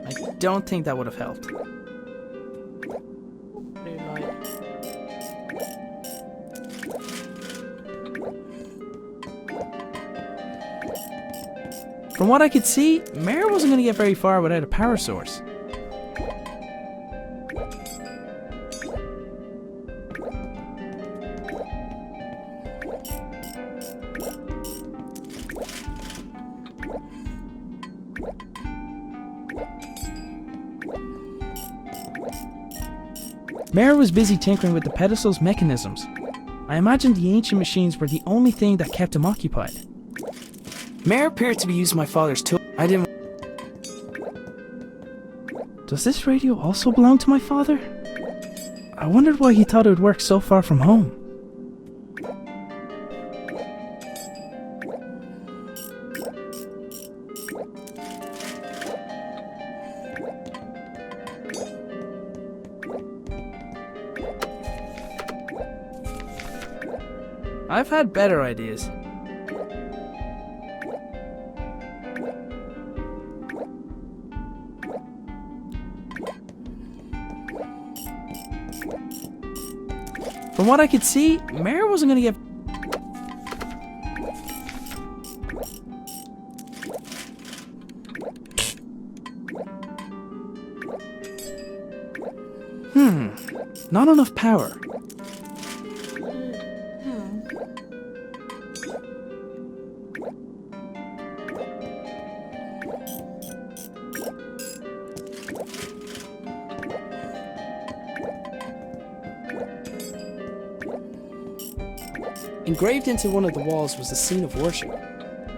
I don't think that would have helped. Blue light. From what I could see, Mare wasn't going to get very far without a power source. Mare was busy tinkering with the pedestal's mechanisms. I imagined the ancient machines were the only thing that kept him occupied. Mare appeared to be using my father's tool. I didn't... Does this radio also belong to my father? I wondered why he thought it would work so far from home. I've had better ideas. From what I could see, Mare wasn't going to get... Not enough power. Engraved into one of the walls was a scene of worship.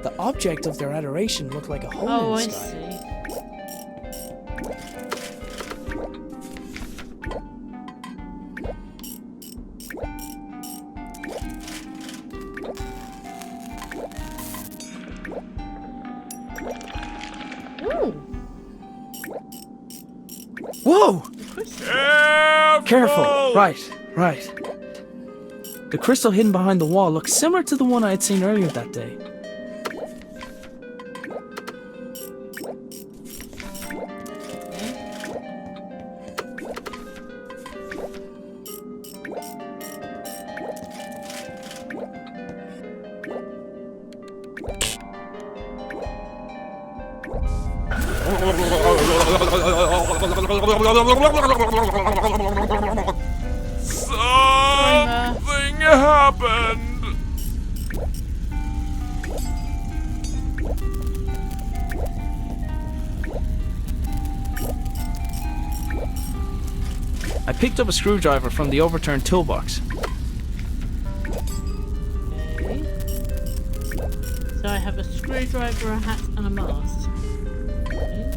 The object of their adoration looked like a hole Oh, in I the sky. see. Ooh, Whoa! Careful! Right. The crystal hidden behind the wall looked similar to the one I had seen earlier that day. Something happened! I picked up a screwdriver from the overturned toolbox. okay. So I have a screwdriver, a hat, and a mask. Okay.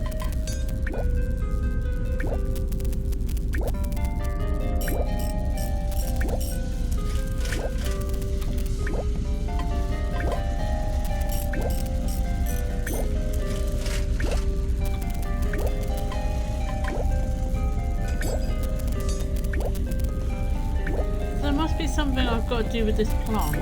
There must be something I've got to do with this plant.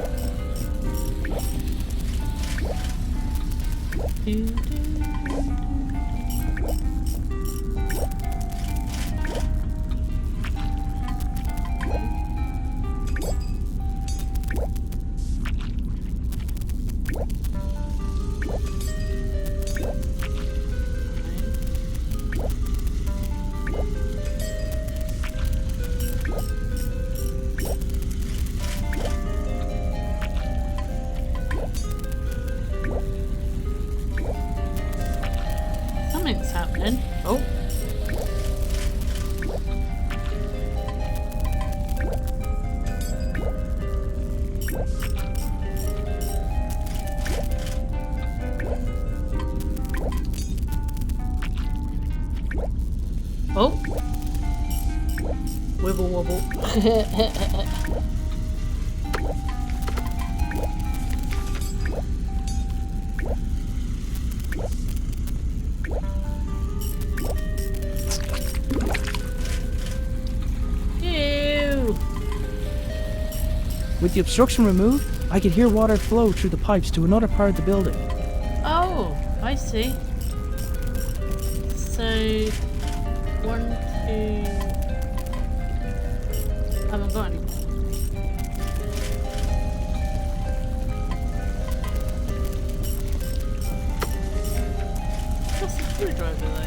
Something's happening. Oh. Oh. Wibble wobble. Ew. With the obstruction removed, I could hear water flow through the pipes to another part of the building. Oh, I see. So, 1, 2. Haven't got any. What's the screwdriver though?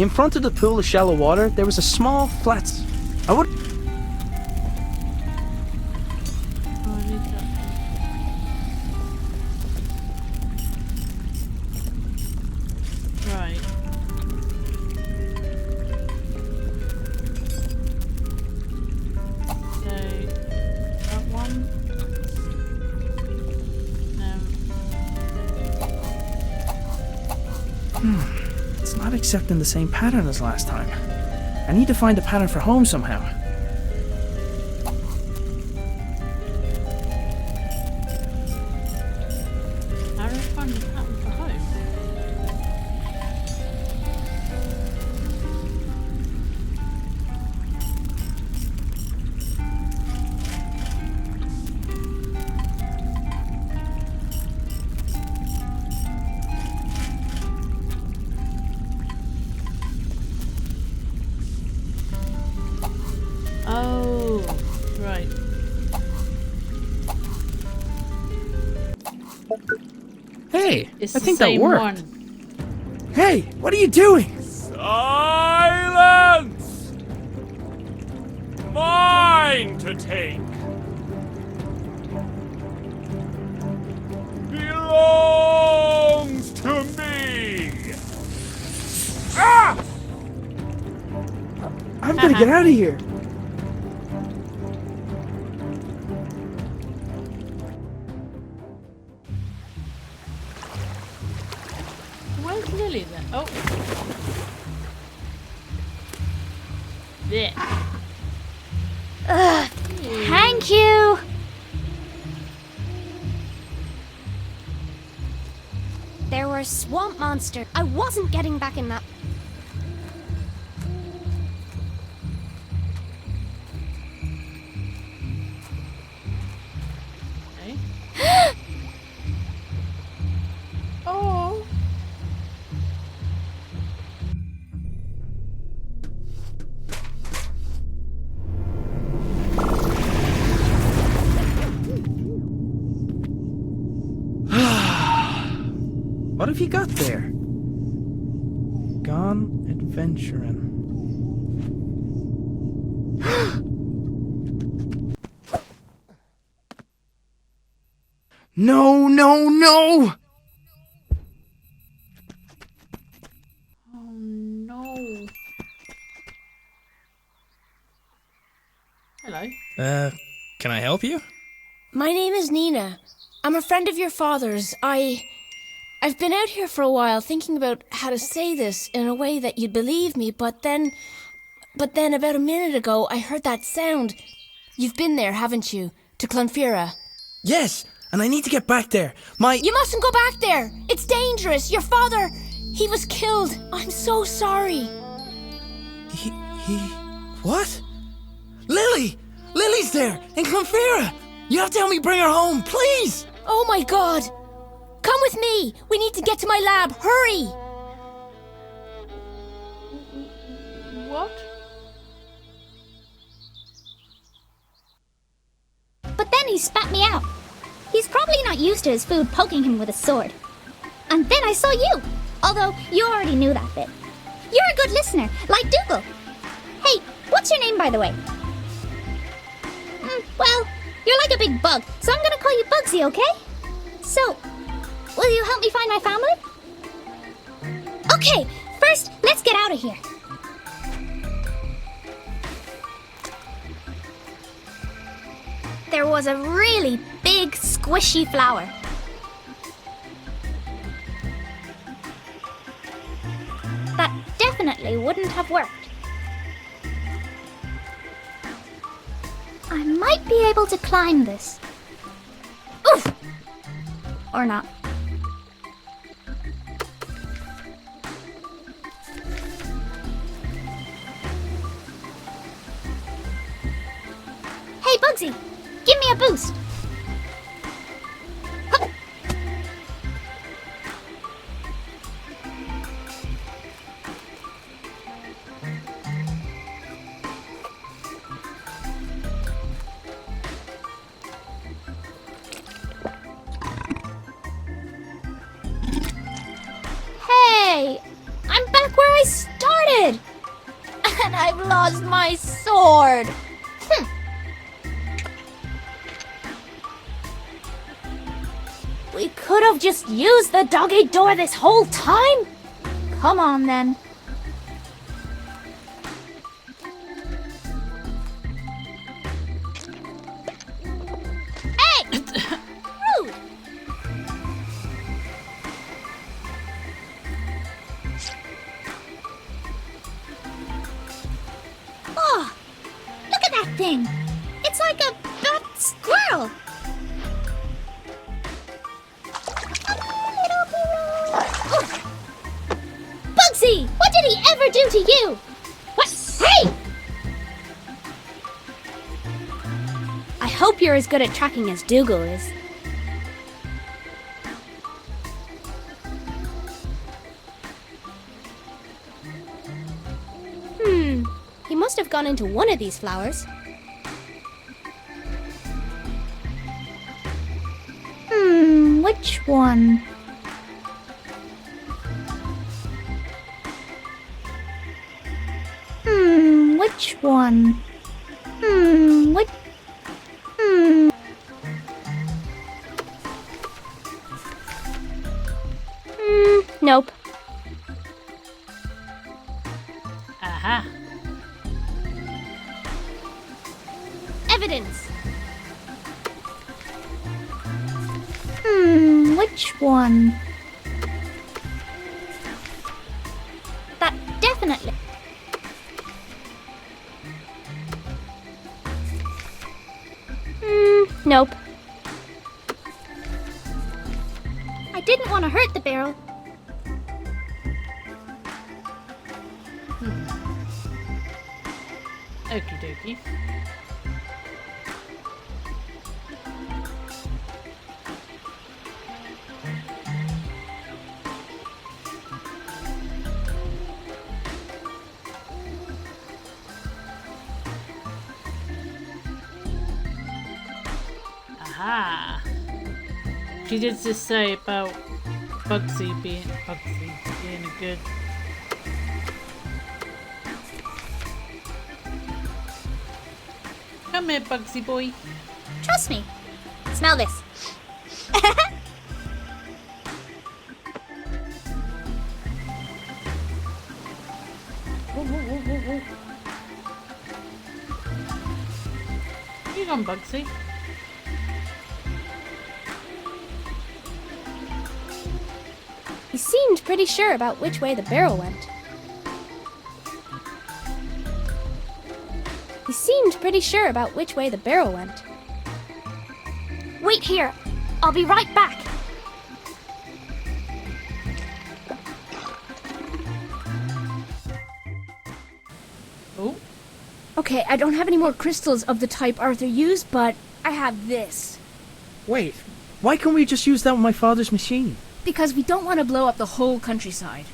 In front of the pool of shallow water, there was a small, flat... I would... Oh, I need that. Right. accepting the same pattern as last time. I need to find a pattern for home somehow. How do I find the pattern for home? Oh, right. Hey, It's I the think that same worked. one. Hey, what are you doing? Silence! Mine to take. Belongs to me. Ah! I'm gonna get out of here. Where's Lily then? Oh. There. Thank you! There were swamp monsters. I wasn't getting back in that. Okay. Oh. What have you got there? Gone adventuring. No, no, no! Oh no. Hello. Can I help you? My name is Nina. I'm a friend of your father's. I've been out here for a while thinking about how to say this in a way that you'd believe me, but then about a minute ago I heard that sound. You've been there, haven't you? To Clonfera. Yes, and I need to get back there. You mustn't go back there! It's dangerous! Your father, he was killed! I'm so sorry! What? Lily! Lily's there, in Clonfera! You have to help me bring her home, please! Oh my god! Come with me! We need to get to my lab! Hurry! What? But then he spat me out. He's probably not used to his food poking him with a sword. And then I saw you, although you already knew that bit. You're a good listener, like Dougal. Hey, what's your name, by the way? Well, you're like a big bug, so I'm gonna call you Bugsy, okay? So, will you help me find my family? Okay, first, let's get out of here. There was a really big, squishy flower. That definitely wouldn't have worked. I might be able to climb this. Oof! Or not. Hey, Bugsy! Give me a boost! Hup. Hey! I'm back where I started! And I've lost my sword! We could have just used the dog-eat door this whole time? Come on, then. Hey! Rude! thing. It's like a squirrel. Bugsy, what did he ever do to you? What? Hey! I hope you're as good at tracking as Dougal is. He must have gone into one of these flowers. Which one? Which one? What? Nope. Aha. Evidence. Which one? That definitely. Nope. I didn't want to hurt the barrel. Okie dokie. Aha! She did just say about Bugsy being a good. Come here, Bugsy boy. Trust me. Smell this. You gone, Bugsy? He seemed pretty sure about which way the barrel went. Wait here. I'll be right back. Oh, Okay, I don't have any more crystals of the type Arthur used, but I have this. Wait, why can't we just use that with my father's machine? Because we don't want to blow up the whole countryside.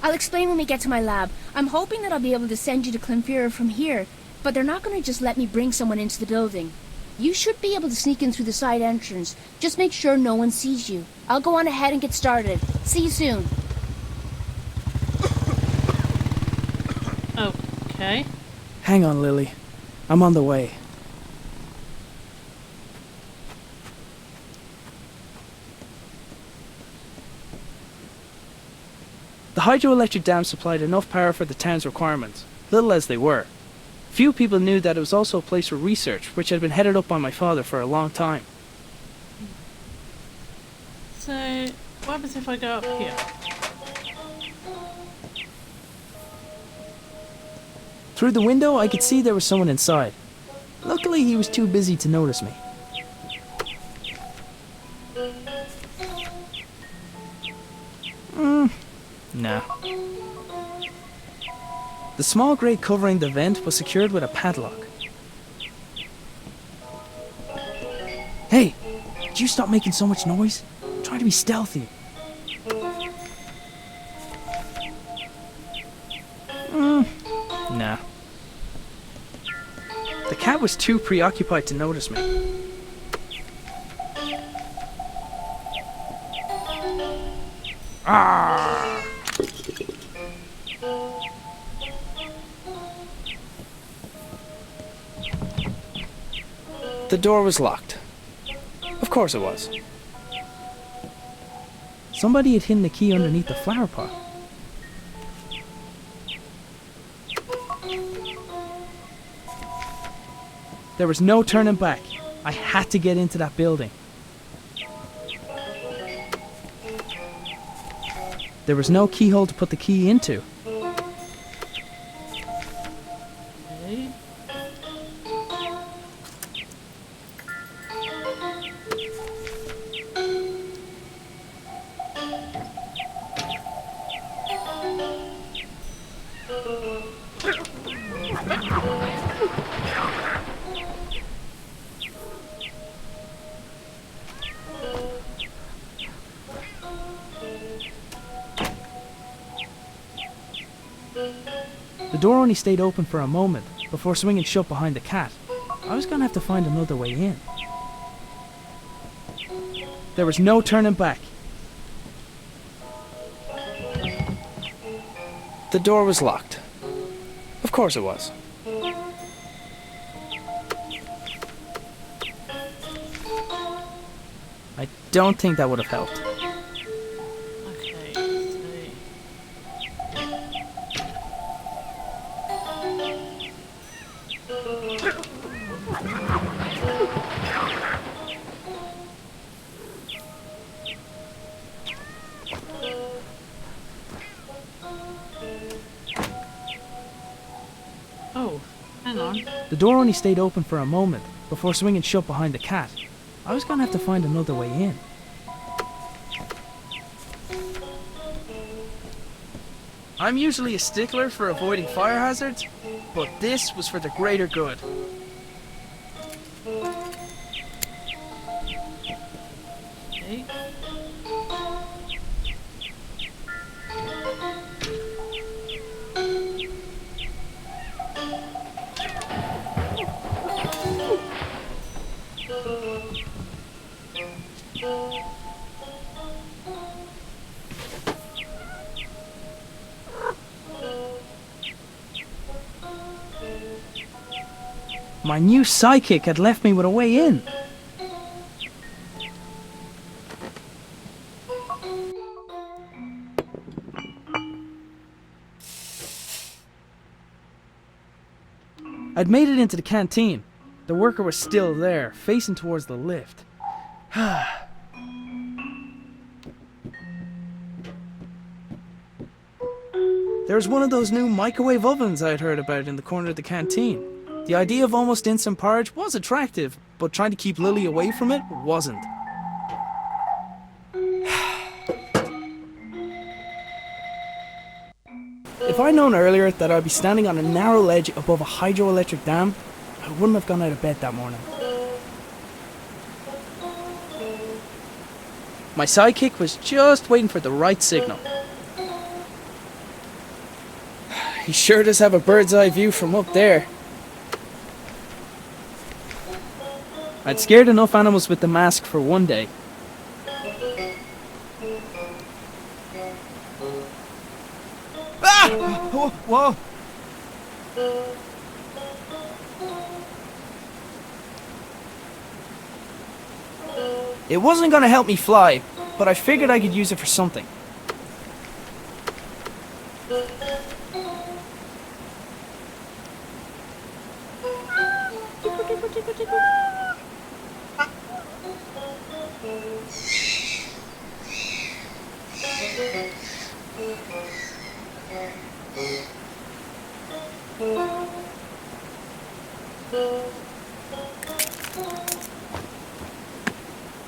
I'll explain when we get to my lab. I'm hoping that I'll be able to send you to Clonfera from here, but they're not going to just let me bring someone into the building. You should be able to sneak in through the side entrance. Just make sure no one sees you. I'll go on ahead and get started. See you soon. okay. Hang on, Lily. I'm on the way. The hydroelectric dam supplied enough power for the town's requirements, little as they were. Few people knew that it was also a place for research, which had been headed up by my father for a long time. So, what happens if I go up here? Through the window, I could see there was someone inside. Luckily, he was too busy to notice me. No. The small grate covering the vent was secured with a padlock. Hey! Did you stop making so much noise? I'm trying to be stealthy. Nah. The cat was too preoccupied to notice me. Ah! The door was locked. Of course it was. Somebody had hidden the key underneath the flower pot. There was no turning back. I had to get into that building. There was no keyhole to put the key into. Okay. door only stayed open for a moment before swinging shut behind the cat. I was gonna have to find another way in. There was no turning back. The door was locked. Of course it was. I don't think that would have helped. Okay, so oh, hang on. The door only stayed open for a moment before swinging shut behind the cat. I was gonna have to find another way in. I'm usually a stickler for avoiding fire hazards, but this was for the greater good. Okay. My new sidekick had left me with a way in. I'd made it into the canteen. The worker was still there, facing towards the lift. There was one of those new microwave ovens I'd heard about in the corner of the canteen. The idea of almost instant porridge was attractive, but trying to keep Lily away from it wasn't. If I'd known earlier that I'd be standing on a narrow ledge above a hydroelectric dam, I wouldn't have gone out of bed that morning. My sidekick was just waiting for the right signal. He sure does have a bird's eye view from up there. I'd scared enough animals with the mask for one day. Ah! Whoa! It wasn't gonna help me fly, but I figured I could use it for something.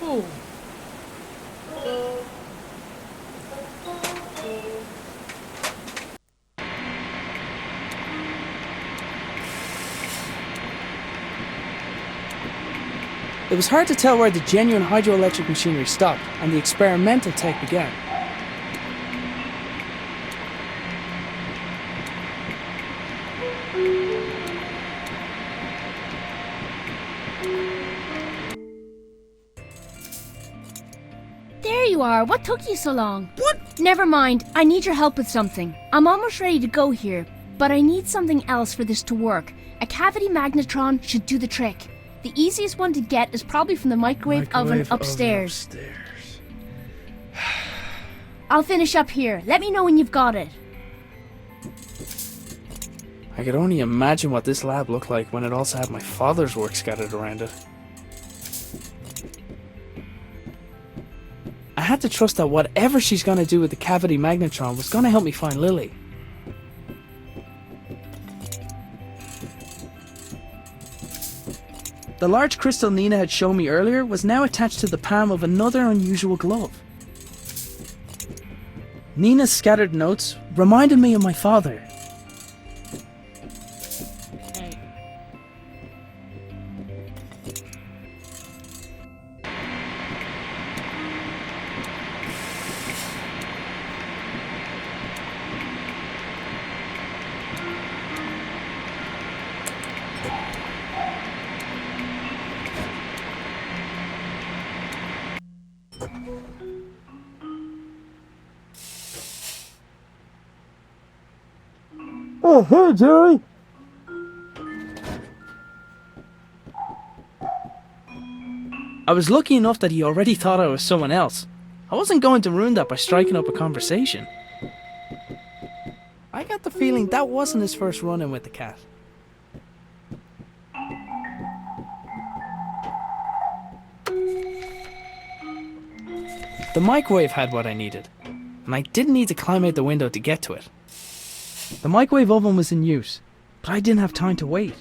Oh. It was hard to tell where the genuine hydroelectric machinery stopped and the experimental tech began. There you are. What took you so long? What? Never mind. I need your help with something. I'm almost ready to go here, but I need something else for this to work. A cavity magnetron should do the trick. The easiest one to get is probably from the microwave oven upstairs. I'll finish up here. Let me know when you've got it. I could only imagine what this lab looked like when it also had my father's work scattered around it. I had to trust that whatever she's gonna do with the cavity magnetron was gonna help me find Lily. The large crystal Nina had shown me earlier was now attached to the palm of another unusual glove. Nina's scattered notes reminded me of my father. Okay. Oh, hey, Jerry. I was lucky enough that he already thought I was someone else. I wasn't going to ruin that by striking up a conversation. I got the feeling that wasn't his first run-in with the cat. The microwave had what I needed, and I didn't need to climb out the window to get to it. The microwave oven was in use, but I didn't have time to wait.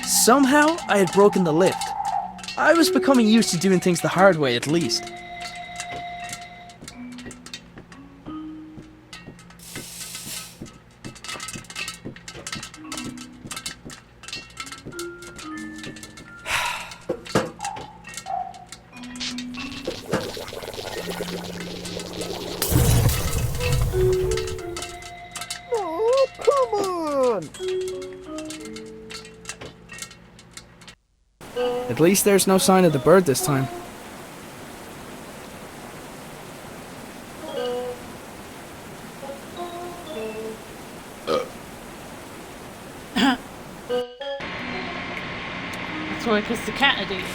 Somehow, I had broken the lift. I was becoming used to doing things the hard way, at least. Oh, come on! At least there's no sign of the bird this time. That's why, because the cat had eaten it.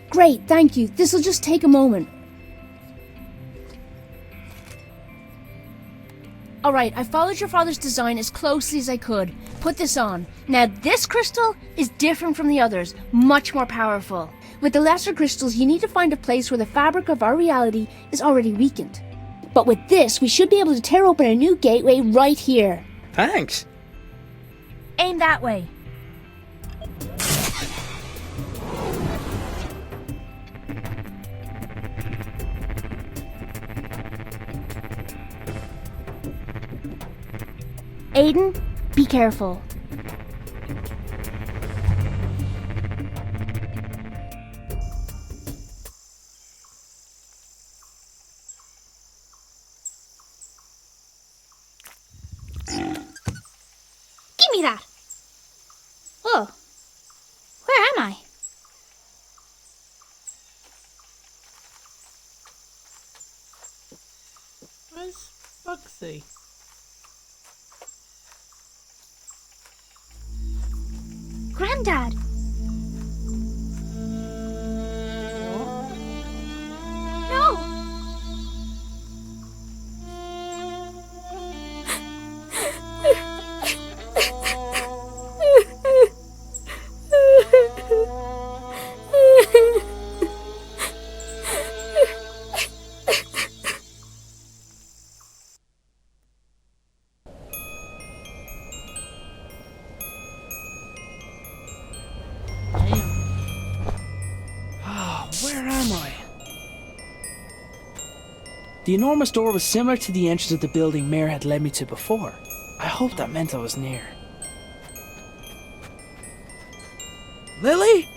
Great, thank you. This'll just take a moment. Alright, I followed your father's design as closely as I could. Put this on. Now, this crystal is different from the others, much more powerful. With the lesser crystals, you need to find a place where the fabric of our reality is already weakened. But with this, we should be able to tear open a new gateway right here. Thanks. Aim that way. Aiden, be careful. Give me that. Oh, where am I? Where's Bugsy? Grandad. No. Where am I? The enormous door was similar to the entrance of the building Mare had led me to before. I hoped that meant I was near. Lily?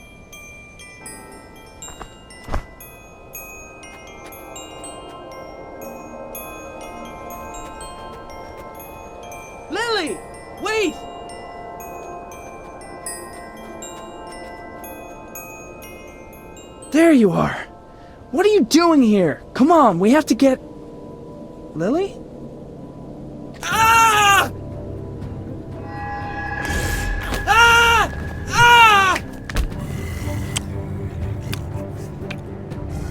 Lily! Wait! There you are! What are you doing here? Come on, we have to get... Lily? Ah! Ah! Ah!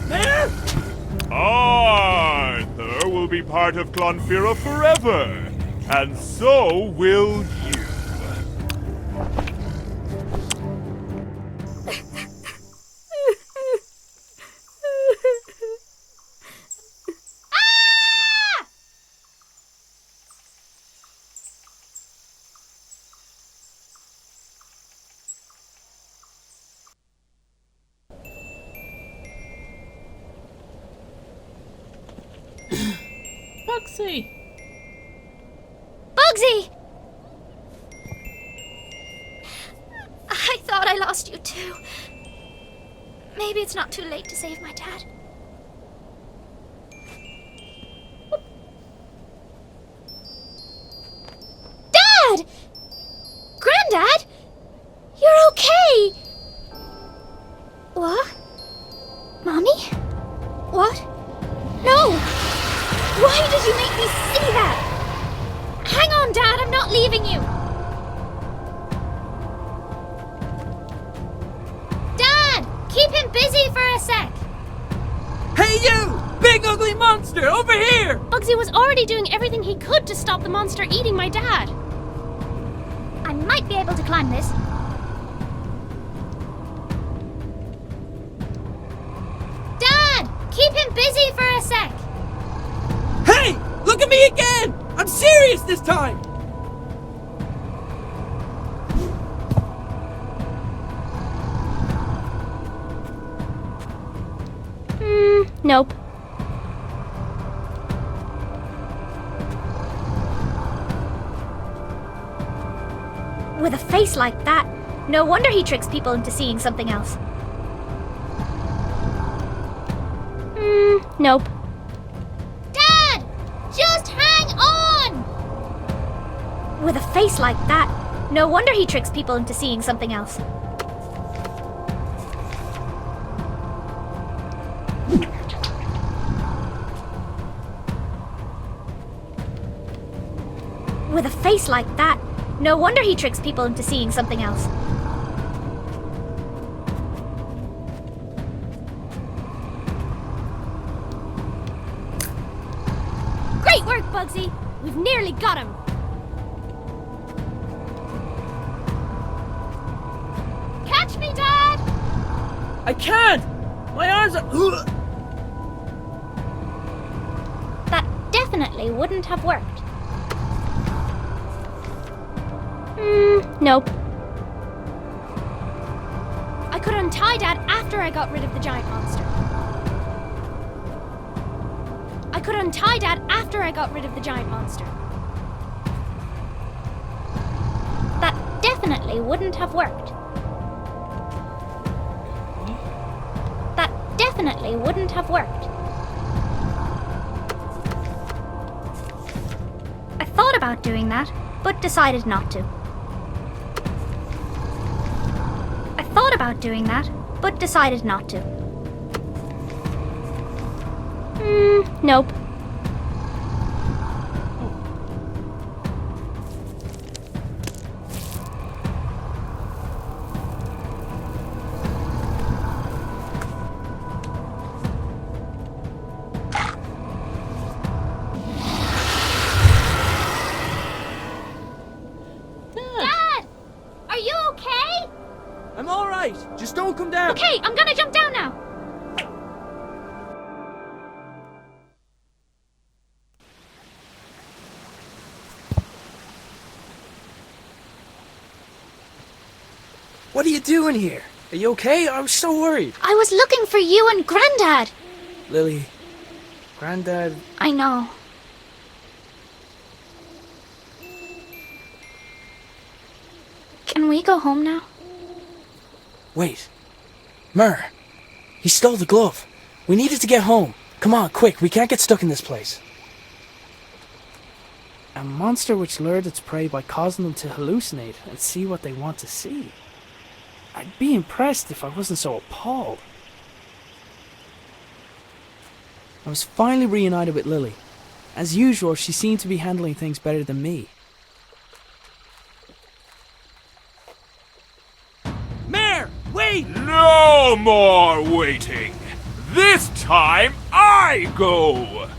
Man! Arthur will be part of Clonfera forever, and so will you. Bugsy! Bugsy! missed you too. Maybe it's not too late to save my dad. Dad! Granddad! You're okay! What? Mommy? What? No! Why did you make me see that? Hang on, Dad, I'm not leaving you! Dad! Keep him busy for a sec! Hey you! Big ugly monster! Over here! Bugsy was already doing everything he could to stop the monster eating my dad. I might be able to climb this. Dad! Keep him busy for a sec! Hey! Look at me again! I'm serious this time! Nope. With a face like that, no wonder he tricks people into seeing something else. Nope. Dad! Just hang on! With a face like that, no wonder he tricks people into seeing something else. With a face like that, no wonder he tricks people into seeing something else. Great work, Bugsy. We've nearly got him. Catch me, Dad! I can't! My arms are... That definitely wouldn't have worked. Nope. I could untie Dad after I got rid of the giant monster. I could untie Dad after I got rid of the giant monster. That definitely wouldn't have worked. That definitely wouldn't have worked. I thought about doing that, but decided not to. I thought about doing that, but decided not to. Nope. Dad! Are you okay? I'm alright! Just don't come down! Okay, I'm gonna jump down now! What are you doing here? Are you okay? I was so worried. I was looking for you and Granddad. Lily, Granddad... I know. Can we go home now? Wait. Mer, he stole the glove. We needed to get home. Come on, quick, we can't get stuck in this place. A monster which lured its prey by causing them to hallucinate and see what they want to see. I'd be impressed if I wasn't so appalled. I was finally reunited with Lily. As usual, she seemed to be handling things better than me. Mare, wait! No more waiting! This time I go!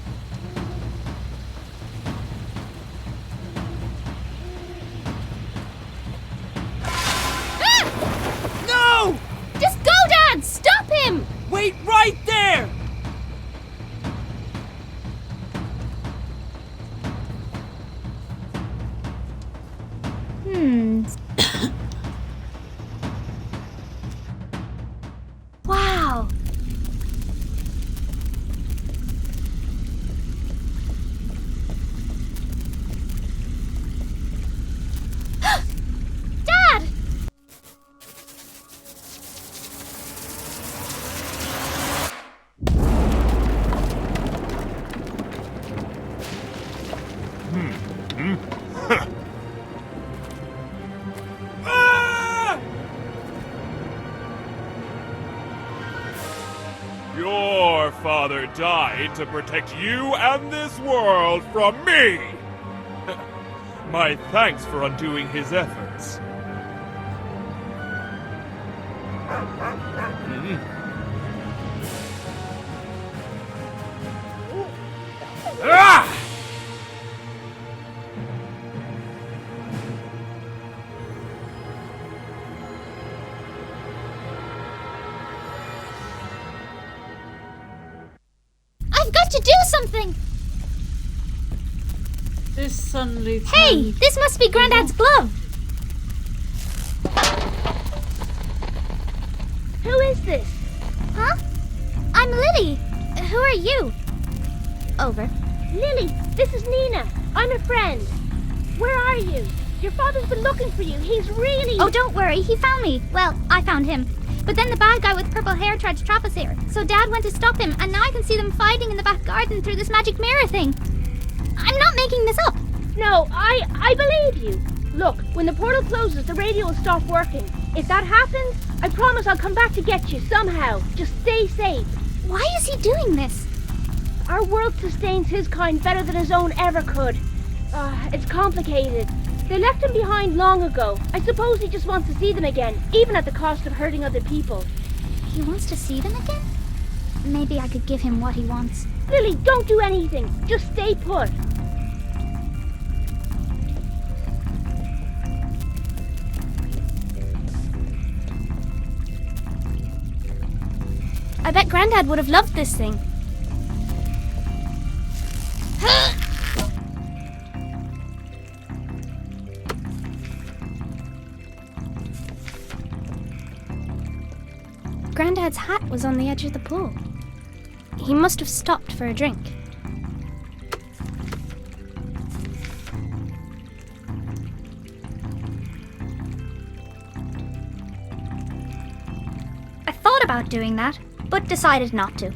No! Just go, Dad! Stop him! Wait right there! Wow. Your father died to protect you and this world from me! My thanks for undoing his efforts. Ah! I've got to do something! This suddenly Hey, this must be Grandad's glove! Who is this? Huh? I'm Lily. Who are you? Over. Lily, this is Nina. I'm a friend. Where are you? Your father's been looking for you. He's really... Oh, don't worry, he found me. Well, I found him. But then the bad guy with purple hair tried to trap us here. So Dad went to stop him, and now I can see them fighting in the back garden through this magic mirror thing. I'm not making this up. No, I believe you. Look, when the portal closes, the radio will stop working. If that happens, I promise I'll come back to get you somehow. Just stay safe. Why is he doing this? Our world sustains his kind better than his own ever could. It's complicated. They left him behind long ago. I suppose he just wants to see them again, even at the cost of hurting other people. He wants to see them again? Maybe I could give him what he wants. Lily, don't do anything. Just stay put. I bet Grandad would have loved this thing. Grandad's hat was on the edge of the pool. He must have stopped for a drink. I thought about doing that, but decided not to.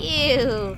Ew.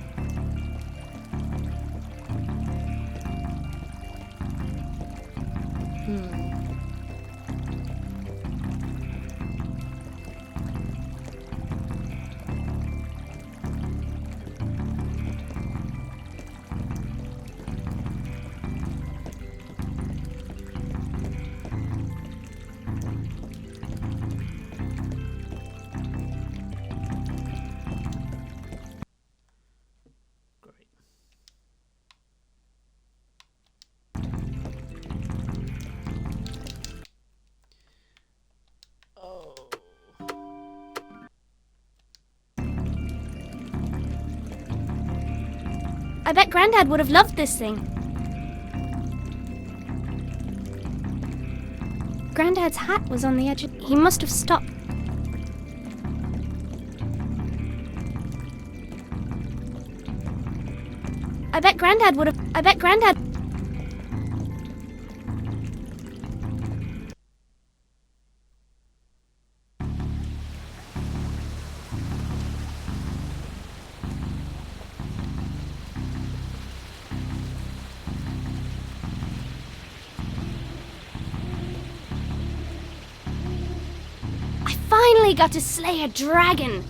I bet Grandad would have loved this thing. Grandad's hat was on the edge of... He must have stopped. I bet Grandad would have... I bet Grandad... Finally got to slay a dragon.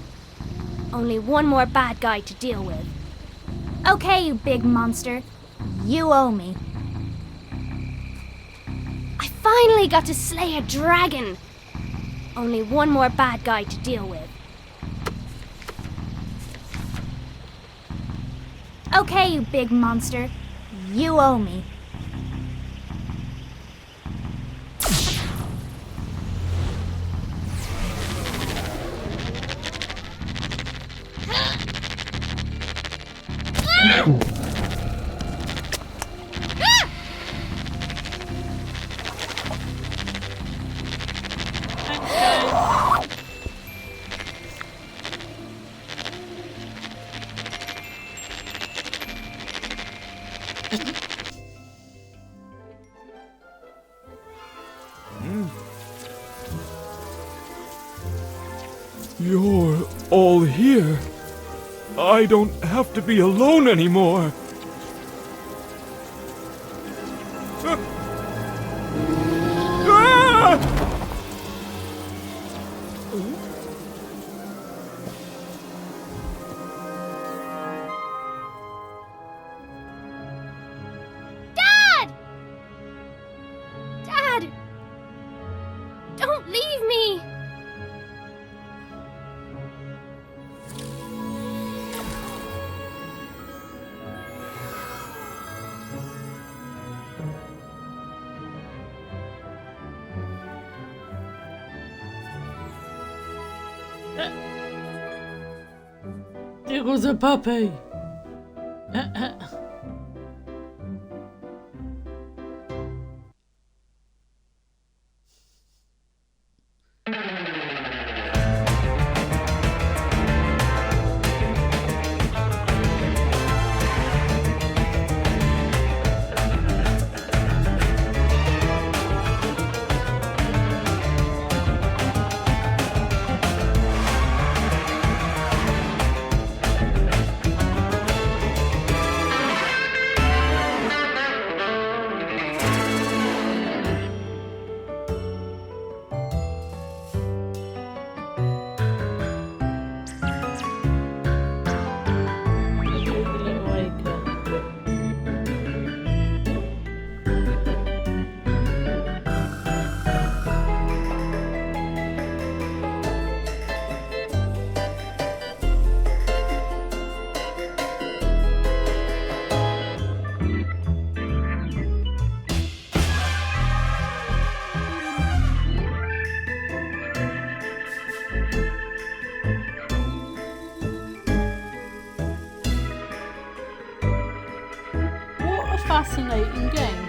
Only one more bad guy to deal with. Okay, you big monster. You owe me. I finally got to slay a dragon. Only one more bad guy to deal with. Okay, you big monster. You owe me. You're all here. I don't have to be alone anymore. Dad! Dad! Don't leave me! Diggle's a puppy. Fascinating game.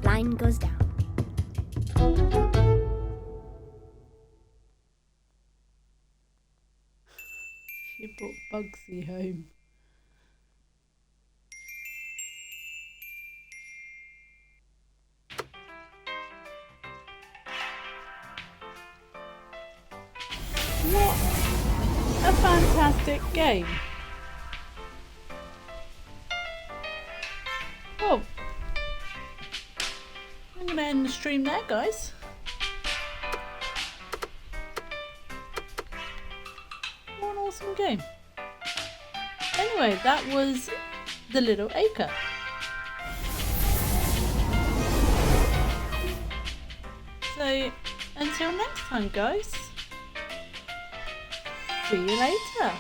Blind goes down. She brought Bugsy home. What a fantastic game. Well, I'm going to end the stream there, guys. What an awesome game. Anyway, that was The Little Acre. So, until next time, guys. See you later.